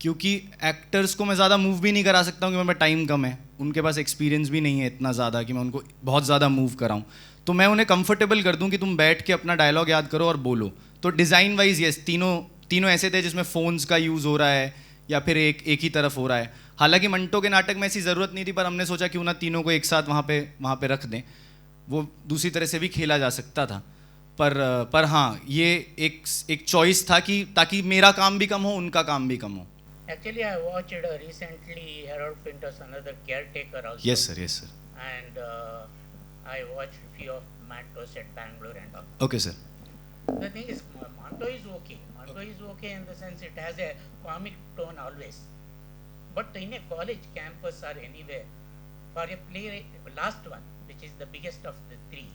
क्योंकि एक्टर्स को मैं ज़्यादा मूव भी नहीं करा सकता हूँ क्योंकि मेरे पास टाइम कम है. उनके पास एक्सपीरियंस भी नहीं है इतना ज़्यादा कि मैं उनको बहुत ज़्यादा मूव कराऊँ. तो मैं उन्हें कंफर्टेबल कर दूँ कि तुम बैठ के अपना डायलॉग याद करो और बोलो. तो डिज़ाइन वाइज यस, तीनों ऐसे थे जिसमें फ़ोन्स का यूज़ हो रहा है या फिर एक ही तरफ हो रहा है. हालांकि मंटो के नाटक में ऐसी ज़रूरत नहीं थी, पर हमने सोचा क्यों ना तीनों को एक साथ वहाँ पे रख दें. वो दूसरी तरह से भी खेला जा सकता था. पर हाँ, ये एक चॉइस था कि ताकि मेरा काम भी कम हो, उनका काम भी कम हो. Actually, I watched recently Harold Pinter's Another Caretaker also. Yes sir. And I watched few of Mantos at Bangalore and all. Okay sir. The thing is, Manto is okay. Manto is okay in the sense it has a comic tone always. But in a college campus or anywhere, for a play, last one, which is the biggest of the three,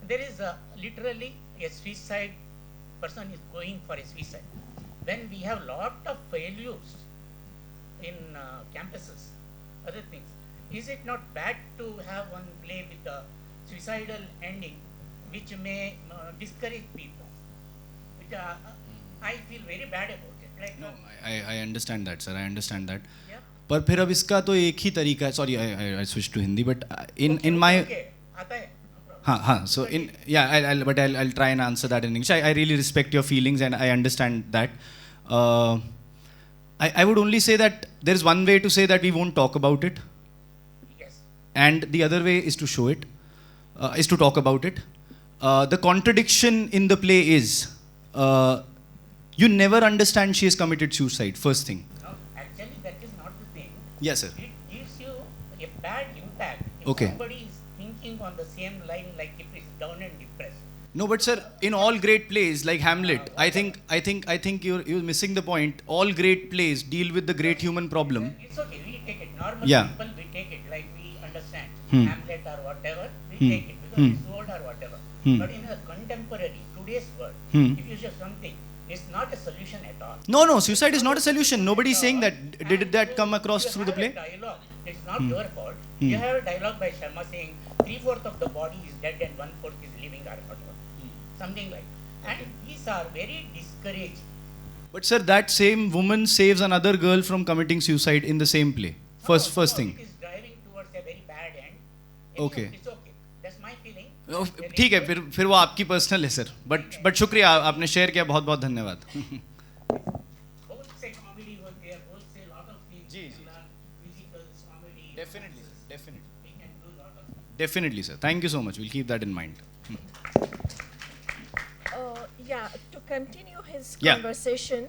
there is literally a suicide, person is going for a suicide. When we have lot of failures in campuses, other things, is it not bad to have one play with a suicidal ending which may discourage people? Which, I feel very bad about it. Like, no, I understand that sir, I understand that. Yeah. पर फिर अब इसका तो एक ही तरीका है. Sorry, I switched to Hindi, but in my आता है. हाँ. So I'll try and answer that in English. I really respect your feelings and I understand that. I would only say that there is one way to say that we won't talk about it. Yes. And the other way is to show it, is to talk about it. The contradiction in the play is, you never understand she has committed suicide, first thing. No, actually that is not the thing. Yes, sir. It gives you a bad impact if Okay. somebody is thinking on the same line, like if it's down and depressed. No, but sir, in all great plays like Hamlet, I think you're missing the point. All great plays deal with the great human problem. It's okay, we take it. Normal Yeah. people, we take it like we understand. Hmm. Hamlet or whatever, we Hmm. take it because Hmm. it's old or whatever. Hmm. But in a contemporary, today's world, Hmm. if you say something, it's not a solution at all. No, suicide is not a solution. Nobody is saying that. Did that come across You through the have play? a dialogue. It's not Hmm. your fault. Hmm. You have a dialogue by Sharma saying 3/4 of the body is dead and 1/4 is living or whatever. Something like that. And these are very discouraging. But sir, that same woman saves another girl from committing suicide in the same play. First thing. It is driving towards a very bad end. Anyway, Okay. It's okay. That's my feeling. ठीक है, फिर वो आपकी personal है sir. But शुक्रिया, आपने share किया, बहुत बहुत धन्यवाद. Both say comedy was there, both say lot of things. Ji. Musicals, comedy. Definitely. We can do lot of things. Definitely, sir. Thank you so much. We'll keep that in mind. To continue his Yeah. conversation,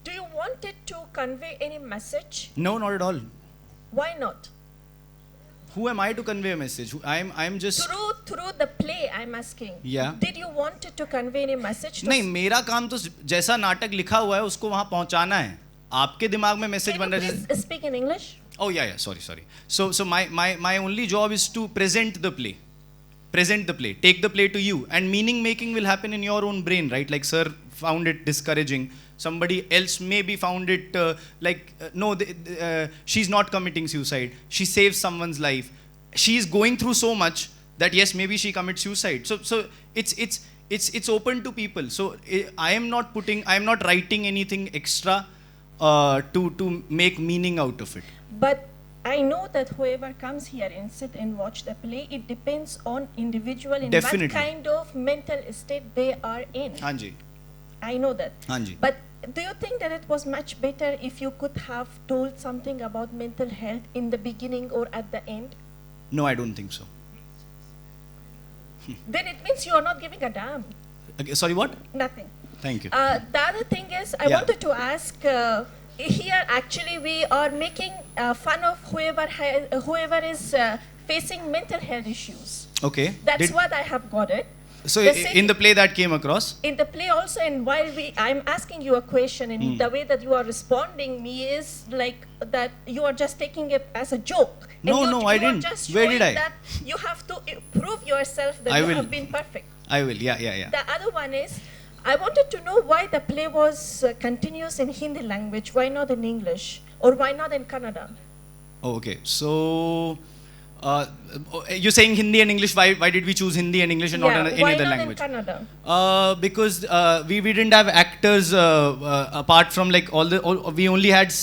do you want it to convey any message? No, not at all. Why not? Who am I to convey a message? I'm just. Truth through the play, I'm asking. Yeah. Did you want to convey any message? नहीं, मेरा काम तो जैसा नाटक लिखा हुआ है उसको वहाँ पहुँचाना है. आपके दिमाग में मैसेज बन रहा है. Please speak in English. Oh yeah, sorry. So my only job is to present the play. Take the play to you, and meaning making will happen in your own brain, right? Like sir found it discouraging. Somebody else maybe found it she's not committing suicide. She saves someone's life. She is going through so much that yes, maybe she commits suicide. So it's open to people. So I am not writing anything extra to make meaning out of it. But I know that whoever comes here and sit and watch the play, it depends on individual in Definitely. what kind of mental state they are in. Hanji. I know that. Hanji. But do you think that it was much better if you could have told something about mental health in the beginning or at the end? No, I don't think so. Then it means you are not giving a damn. Okay, sorry, what? Nothing. Thank you. The other thing is, I wanted to ask, here actually we are making fun of whoever is facing mental health issues. Okay. That's what I have got it. So in the play that came across? In the play also, and while I'm asking you a question, and the way that you are responding me is like that you are just taking it as a joke. No, I didn't. Where did I? That you have to prove yourself that you have been perfect. I will, yeah. The other one is, I wanted to know why the play was continuous in Hindi language. Why not in English? Or why not in Kannada? Oh, okay. So, you're saying Hindi and English. Why did we choose Hindi and English and not any other language? Why not in Kannada? Because we didn't have actors apart from like we only had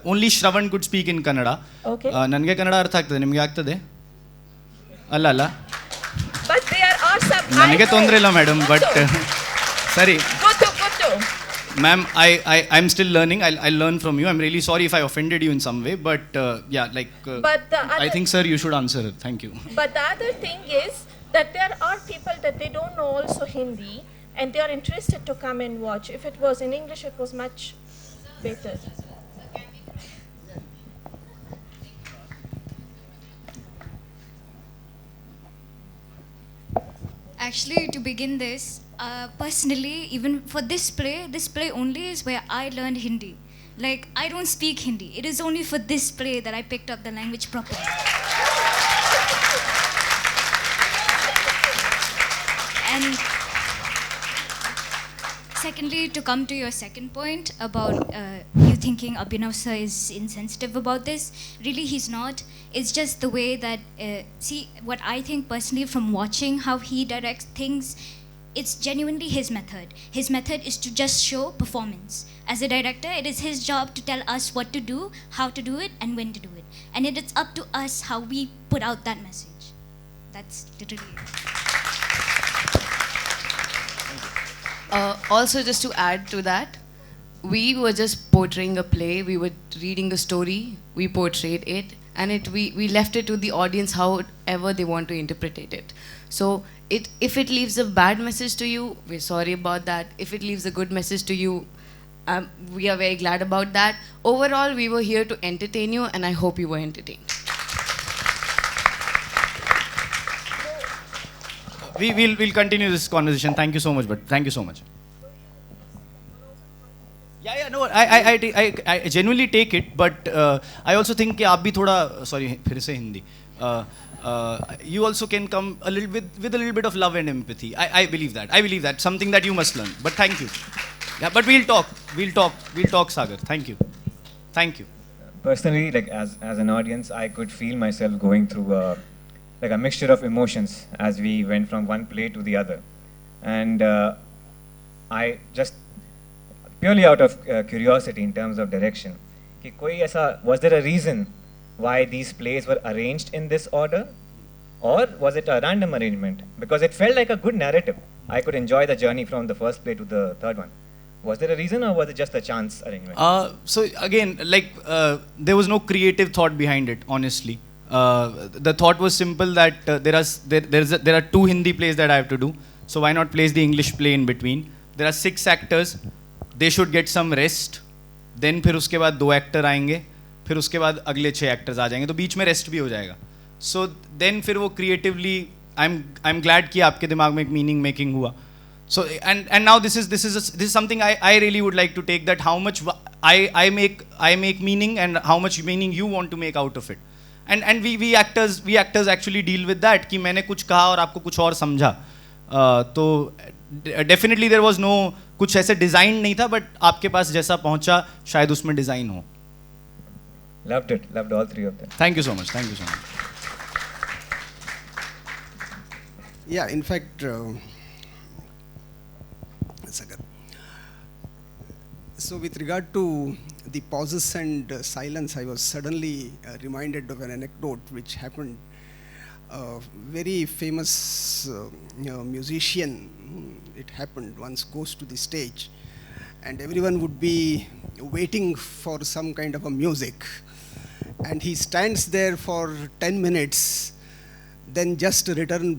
only Shravan could speak in Kannada. Okay. Nange Kannada artha agtade nimge agtade? Alla. But there are some. Nange tondre illa madam, but sorry. Good to. Ma'am, I'm still learning. I'll learn from you. I'm really sorry if I offended you in some way, but I think, sir, you should answer it. Thank you. But the other thing is that there are people that they don't know also Hindi, and they are interested to come and watch. If it was in English, it was much better. Actually, to begin this, personally, even for this play only is where I learned Hindi. Like, I don't speak Hindi. It is only for this play that I picked up the language properly. And secondly, to come to your second point about you thinking Abhinav sir is insensitive about this, really he's not. It's just the way that, see, what I think personally from watching how he directs things, it's genuinely his method. His method is to just show performance. As a director, it is his job to tell us what to do, how to do it, and when to do it. And it is up to us how we put out that message. That's literally it. Also, just to add to that, we were just portraying a play, we were reading a story, we portrayed it, and we left it to the audience however they want to interpret it. So if it leaves a bad message to you, we're sorry about that. If it leaves a good message to you, we are very glad about that. Overall, we were here to entertain you, and I hope you were entertained. We'll continue this conversation. Thank you so much, but thank you so much. Yeah, no, I genuinely take it, but I also think कि आप भी थोड़ा, sorry, फिर से Hindi. You also can come a little bit with a little bit of love and empathy. I believe that. Something that you must learn. But thank you. Yeah, but we'll talk, Sagar. Thank you. Personally, like as an audience, I could feel myself going through like a mixture of emotions as we went from one play to the other, and I just purely out of curiosity in terms of direction, कि कोई ऐसा, was there a reason why these plays were arranged in this order, or was it a random arrangement? Because it felt like a good narrative. I could enjoy the journey from the first play to the third one. Was there a reason, or was it just a chance arrangement? So again, like there was no creative thought behind it, honestly. The thought was simple that there are two Hindi plays that I have to do, so why not place the English play in between? There are 6 actors, they should get some rest, then फिर उसके बाद 2 actor आएंगे, फिर उसके बाद अगले 6 actors आ जाएंगे, तो बीच में rest भी हो जाएगा. So then फिर वो creatively I'm glad कि आपके दिमाग में एक meaning making हुआ. So and now this is something I really would like to take, that how much I make meaning and how much meaning you want to make out of it. And we actors actually deal with that कि मैंने कुछ कहा और आपको कुछ और समझा. तो definitely there was no कुछ ऐसे design नहीं था, but आपके पास जैसा पहुंचा शायद उसमें design हो. Loved all three of them. Thank you so much. Yeah, in fact, so with regard to the pauses and silence, I was suddenly reminded of an anecdote which happened. Very famous musician, it happened, once goes to the stage and everyone would be waiting for some kind of a music, and he stands there for 10 minutes, then just returns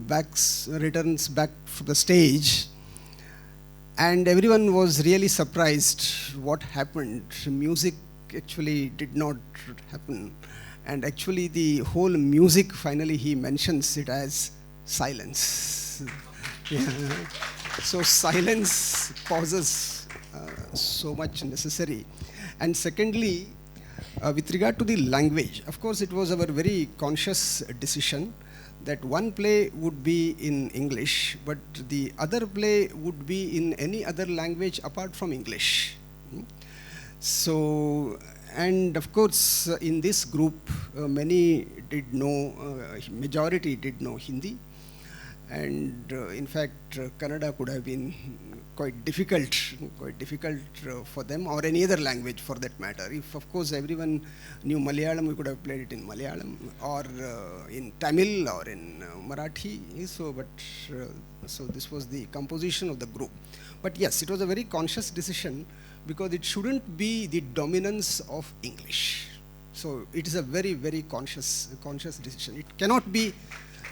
back to the stage, and everyone was really surprised what happened. Music actually did not happen, and actually the whole music, finally he mentions it as silence. Yeah. So silence, pauses, so much necessary. And secondly, with regard to the language, of course it was our very conscious decision that one play would be in English, but the other play would be in any other language apart from English. So, and of course in this group many did know, majority did know Hindi, and in fact Kannada could have been quite difficult for them, or any other language for that matter. If of course everyone knew Malayalam, we could have played it in Malayalam or in Tamil or in Marathi. So this was the composition of the group. But yes, it was a very conscious decision because it shouldn't be the dominance of English. So it is a very conscious decision. It cannot be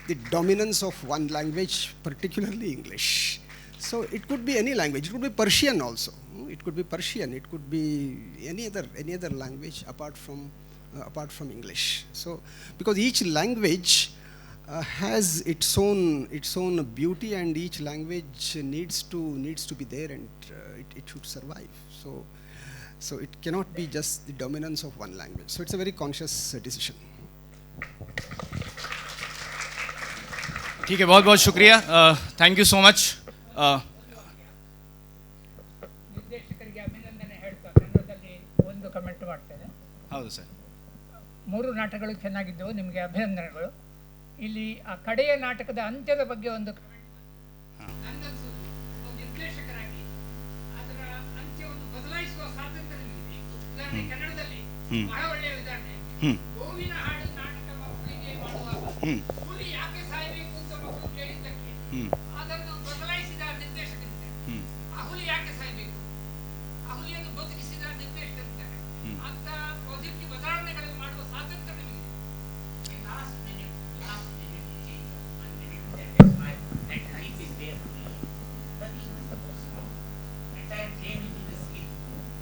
the dominance of one language, particularly English. So it could be any language. It could be Persian also. It could be Persian. It could be any other language apart from English. So because each language has its own beauty, and each language needs to be there, and it should survive. So it cannot be just the dominance of one language. So it's a very conscious decision. ठीक है, बहुत बहुत शुक्रिया. Thank you so much. ನಿರ್ದೇಶಕರಿಗೆ ಅಭಿನಂದನೆ ಹೇಳ್ತಾ ಕನ್ನಡದಲ್ಲಿ ಒಂದು ಕಮೆಂಟ್ ಮಾಡ್ತೇನೆ. ಹೌದು ಸರ್. 3 ನಾಟಕಗಳು ಚೆನ್ನಾಗಿದ್ದವು, ನಿಮಗೆ ಅಭಿನಂದನೆಗಳು. ಇಲ್ಲಿ ಆ ಕಡೆಯ ನಾಟಕದ ಅಂತ್ಯದ ಬಗ್ಗೆ ಒಂದು ನಿರ್ದೇಶಕರಾಗಿ ಅದರ ಅಂತ್ಯವನ್ನು ಬದಲಾಯಿಸುವ ಸ್ವಾತಂತ್ರ್ಯ ನಿಮಗೆ. ಉದಾಹರಣೆ ಕನ್ನಡದಲ್ಲಿ ಬಹಳ ಒಳ್ಳೆಯ ಉದಾಹರಣೆ, ಗೋವಿನ ಹಾಡು ನಾಟಕ ಮಕ್ಕಳಿಗೆ ಮಾಡುವಾಗ ಹುಲಿ ಯಾಕೆ ಸಾಯಬೇಕು ಅಂತ ಮಕ್ಕಳು ಕೇಳಿದ್ದಕ್ಕೆ ಅದನ್ನು ಬದಲಾಯಿಸಿದ ನಿರ್ದೇಶಕರಿದ್ದಾರೆ. ಆ ಹುಲಿ ಯಾಕೆ ಸಾಯಬೇಕು, ಆ ಹುಲಿಯನ್ನು ಬದುಕಿಸಿದ ನಿರ್ದೇಶಕರಿದ್ದಾರೆ. ಅಂತ ಪ್ರಾಜೆಕ್ಟ್ ಬದಲಾವಣೆಗಳನ್ನು ಮಾಡುವ ಸ್ವಾತಂತ್ರ್ಯ ನಿಮಗೆ.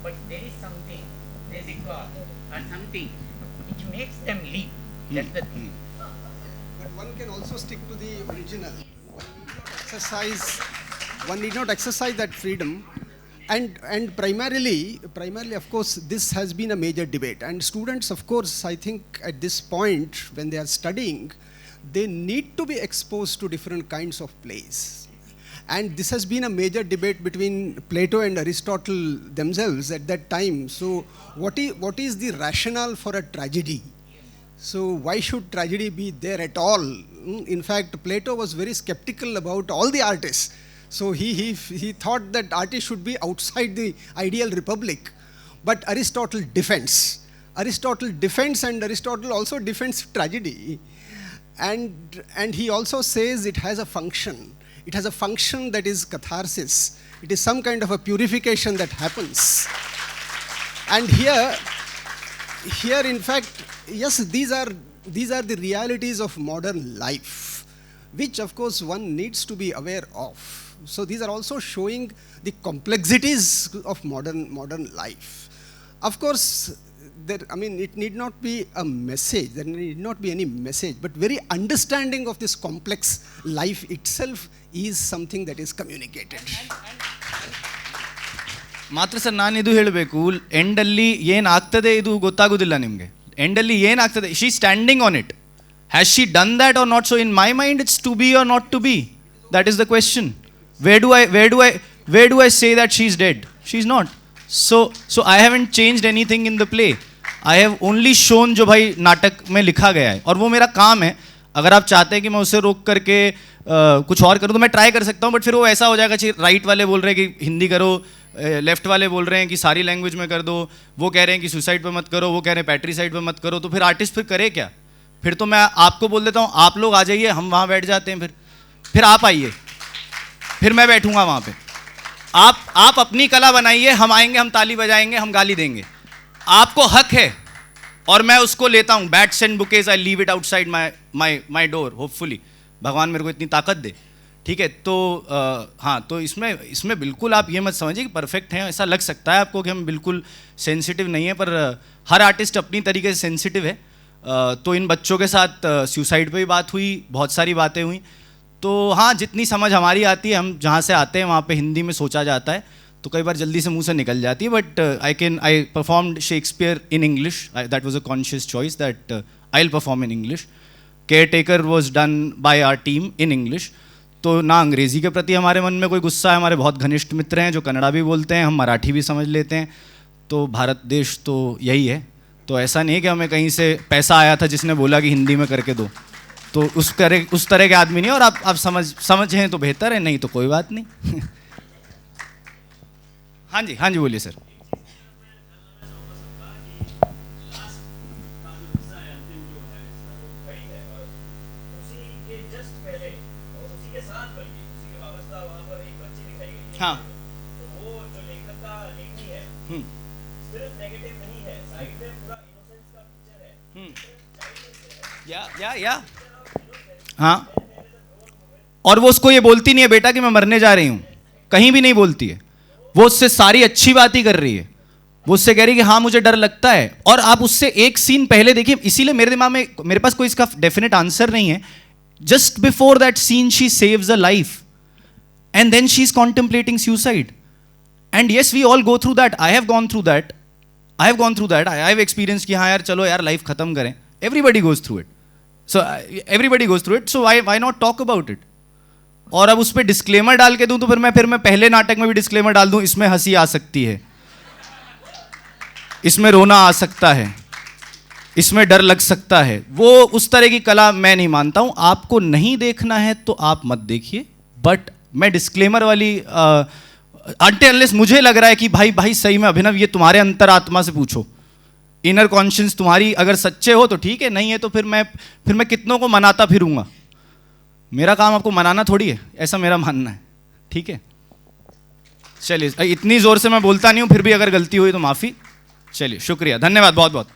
But there is something, there is a God or something which makes them leap. That's the thing. But one can also stick to the original. One need not exercise that freedom. And primarily, of course, this has been a major debate. And students, of course, I think at this point, when they are studying, they need to be exposed to different kinds of plays. And this has been a major debate between Plato and Aristotle themselves at that time. So what is the rationale for a tragedy? So why should tragedy be there at all? In fact, Plato was very skeptical about all the artists. So he thought that artists should be outside the ideal republic. But Aristotle defends. And Aristotle also defends tragedy. And he also says it has a function. It has a function that is catharsis. It is some kind of a purification that happens. And here in fact, yes, these are the realities of modern life, which of course one needs to be aware of. So these are also showing the complexities of modern life. Of course, there, I mean, it need not be a message, there need not be any message, but very understanding of this complex life itself is something that is communicated. ಮಾತ್ರ sir ನಾನು ಇದು ಹೇಳಬೇಕು, ಎಂಡಲ್ಲಿ ಏನಾಗ್ತದೆ ಇದು ಗೊತ್ತಾಗೋದಿಲ್ಲ ನಿಮಗೆ. ಎಂಡಲ್ಲಿ ಏನಾಗ್ತದೆ, she standing on it. Has she done that or not? So in my mind it's to be or not to be. That is the question. Where do I say that she's dead? She's not. So I haven't changed anything in the play. I have only shown जो भाई नाटक में लिखा गया है, और वो मेरा काम है. अगर आप चाहते हैं कि मैं उसे रोक करके कुछ और करूँ तो मैं ट्राई कर सकता हूँ, बट फिर वो ऐसा हो जाएगा कि राइट वाले बोल रहे हैं कि हिंदी करो, लेफ्ट वाले बोल रहे हैं कि सारी लैंग्वेज में कर दो, वो कह रहे हैं कि सुसाइड पे मत करो, वो कह रहे हैं पैट्रीसाइड पे मत करो. तो फिर आर्टिस्ट फिर करे क्या? फिर तो मैं आपको बोल देता हूँ आप लोग आ जाइए, हम वहाँ बैठ जाते हैं. फिर आप आइए, फिर मैं बैठूंगा वहाँ पे. आप अपनी कला बनाइए, हम आएंगे, हम ताली बजाएंगे, हम गाली देंगे. आपको हक है और मैं उसको लेता हूँ. Bats and bouquets I leave it outside my door. Hopefully भगवान मेरे को इतनी ताकत दे. ठीक है, तो हाँ, तो इसमें बिल्कुल आप ये मत समझिए कि परफेक्ट हैं. ऐसा लग सकता है आपको कि हम बिल्कुल सेंसिटिव नहीं है, पर हर आर्टिस्ट अपनी तरीके से सेंसिटिव है. तो इन बच्चों के साथ सुसाइड पे भी बात हुई, बहुत सारी बातें हुई. तो हाँ, जितनी समझ हमारी आती है, हम जहाँ से आते हैं वहाँ पे हिंदी में सोचा जाता है, तो कई बार जल्दी से मुंह से निकल जाती है. But I performed Shakespeare in English. That was a conscious choice that I will perform in English. Caretaker was done by our team in English. तो ना अंग्रेज़ी के प्रति हमारे मन में कोई गुस्सा है. हमारे बहुत घनिष्ठ मित्र हैं जो कन्नड़ा भी बोलते हैं, हम मराठी भी समझ लेते हैं. तो भारत देश तो यही है. तो ऐसा नहीं है कि हमें कहीं से पैसा आया था जिसने बोला कि हिंदी में करके दो. तो उस तरह के आदमी नहीं. और आप समझें तो बेहतर है, नहीं तो कोई बात नहीं. हाँ जी बोलिए सर. हाँ, या हाँ, और वो उसको ये बोलती नहीं है बेटा कि मैं मरने जा रही हूँ, कहीं भी नहीं बोलती है. वो उससे सारी अच्छी बात ही कर रही है. वो उससे कह रही है कि हाँ मुझे डर लगता है. और आप उससे एक सीन पहले देखिए, इसीलिए मेरे दिमाग में, मेरे पास कोई इसका डेफिनेट आंसर नहीं है. Just before that scene she saves a life and then she's contemplating suicide. And yes, we all go through that. I have gone through that. I have experienced कि हाँ यार चलो यार लाइफ खत्म करें. Everybody goes through it. So why not talk about it? और अब उस पर डिस्क्लेमर डाल के दूं तो फिर मैं पहले नाटक में भी डिस्क्लेमर डाल दूं, इसमें हंसी आ सकती है, इसमें रोना आ सकता है, इसमें डर लग सकता है. वो उस तरह की कला मैं नहीं मानता हूं. आपको नहीं देखना है तो आप मत देखिए. बट मैं डिस्क्लेमर वाली अनटिल अनलेस मुझे लग रहा है कि भाई सही में अभिनव ये तुम्हारे अंतरात्मा से पूछो, इनर कॉन्शियंस तुम्हारी अगर सच्चे हो तो ठीक है, नहीं है तो फिर मैं कितनों को मनाता फिरूंगा. मेरा काम आपको मनाना थोड़ी है, ऐसा मेरा मानना है. ठीक है, चलिए, इतनी जोर से मैं बोलता नहीं हूं, फिर भी अगर गलती हुई तो माफ़ी. चलिए, शुक्रिया, धन्यवाद बहुत बहुत.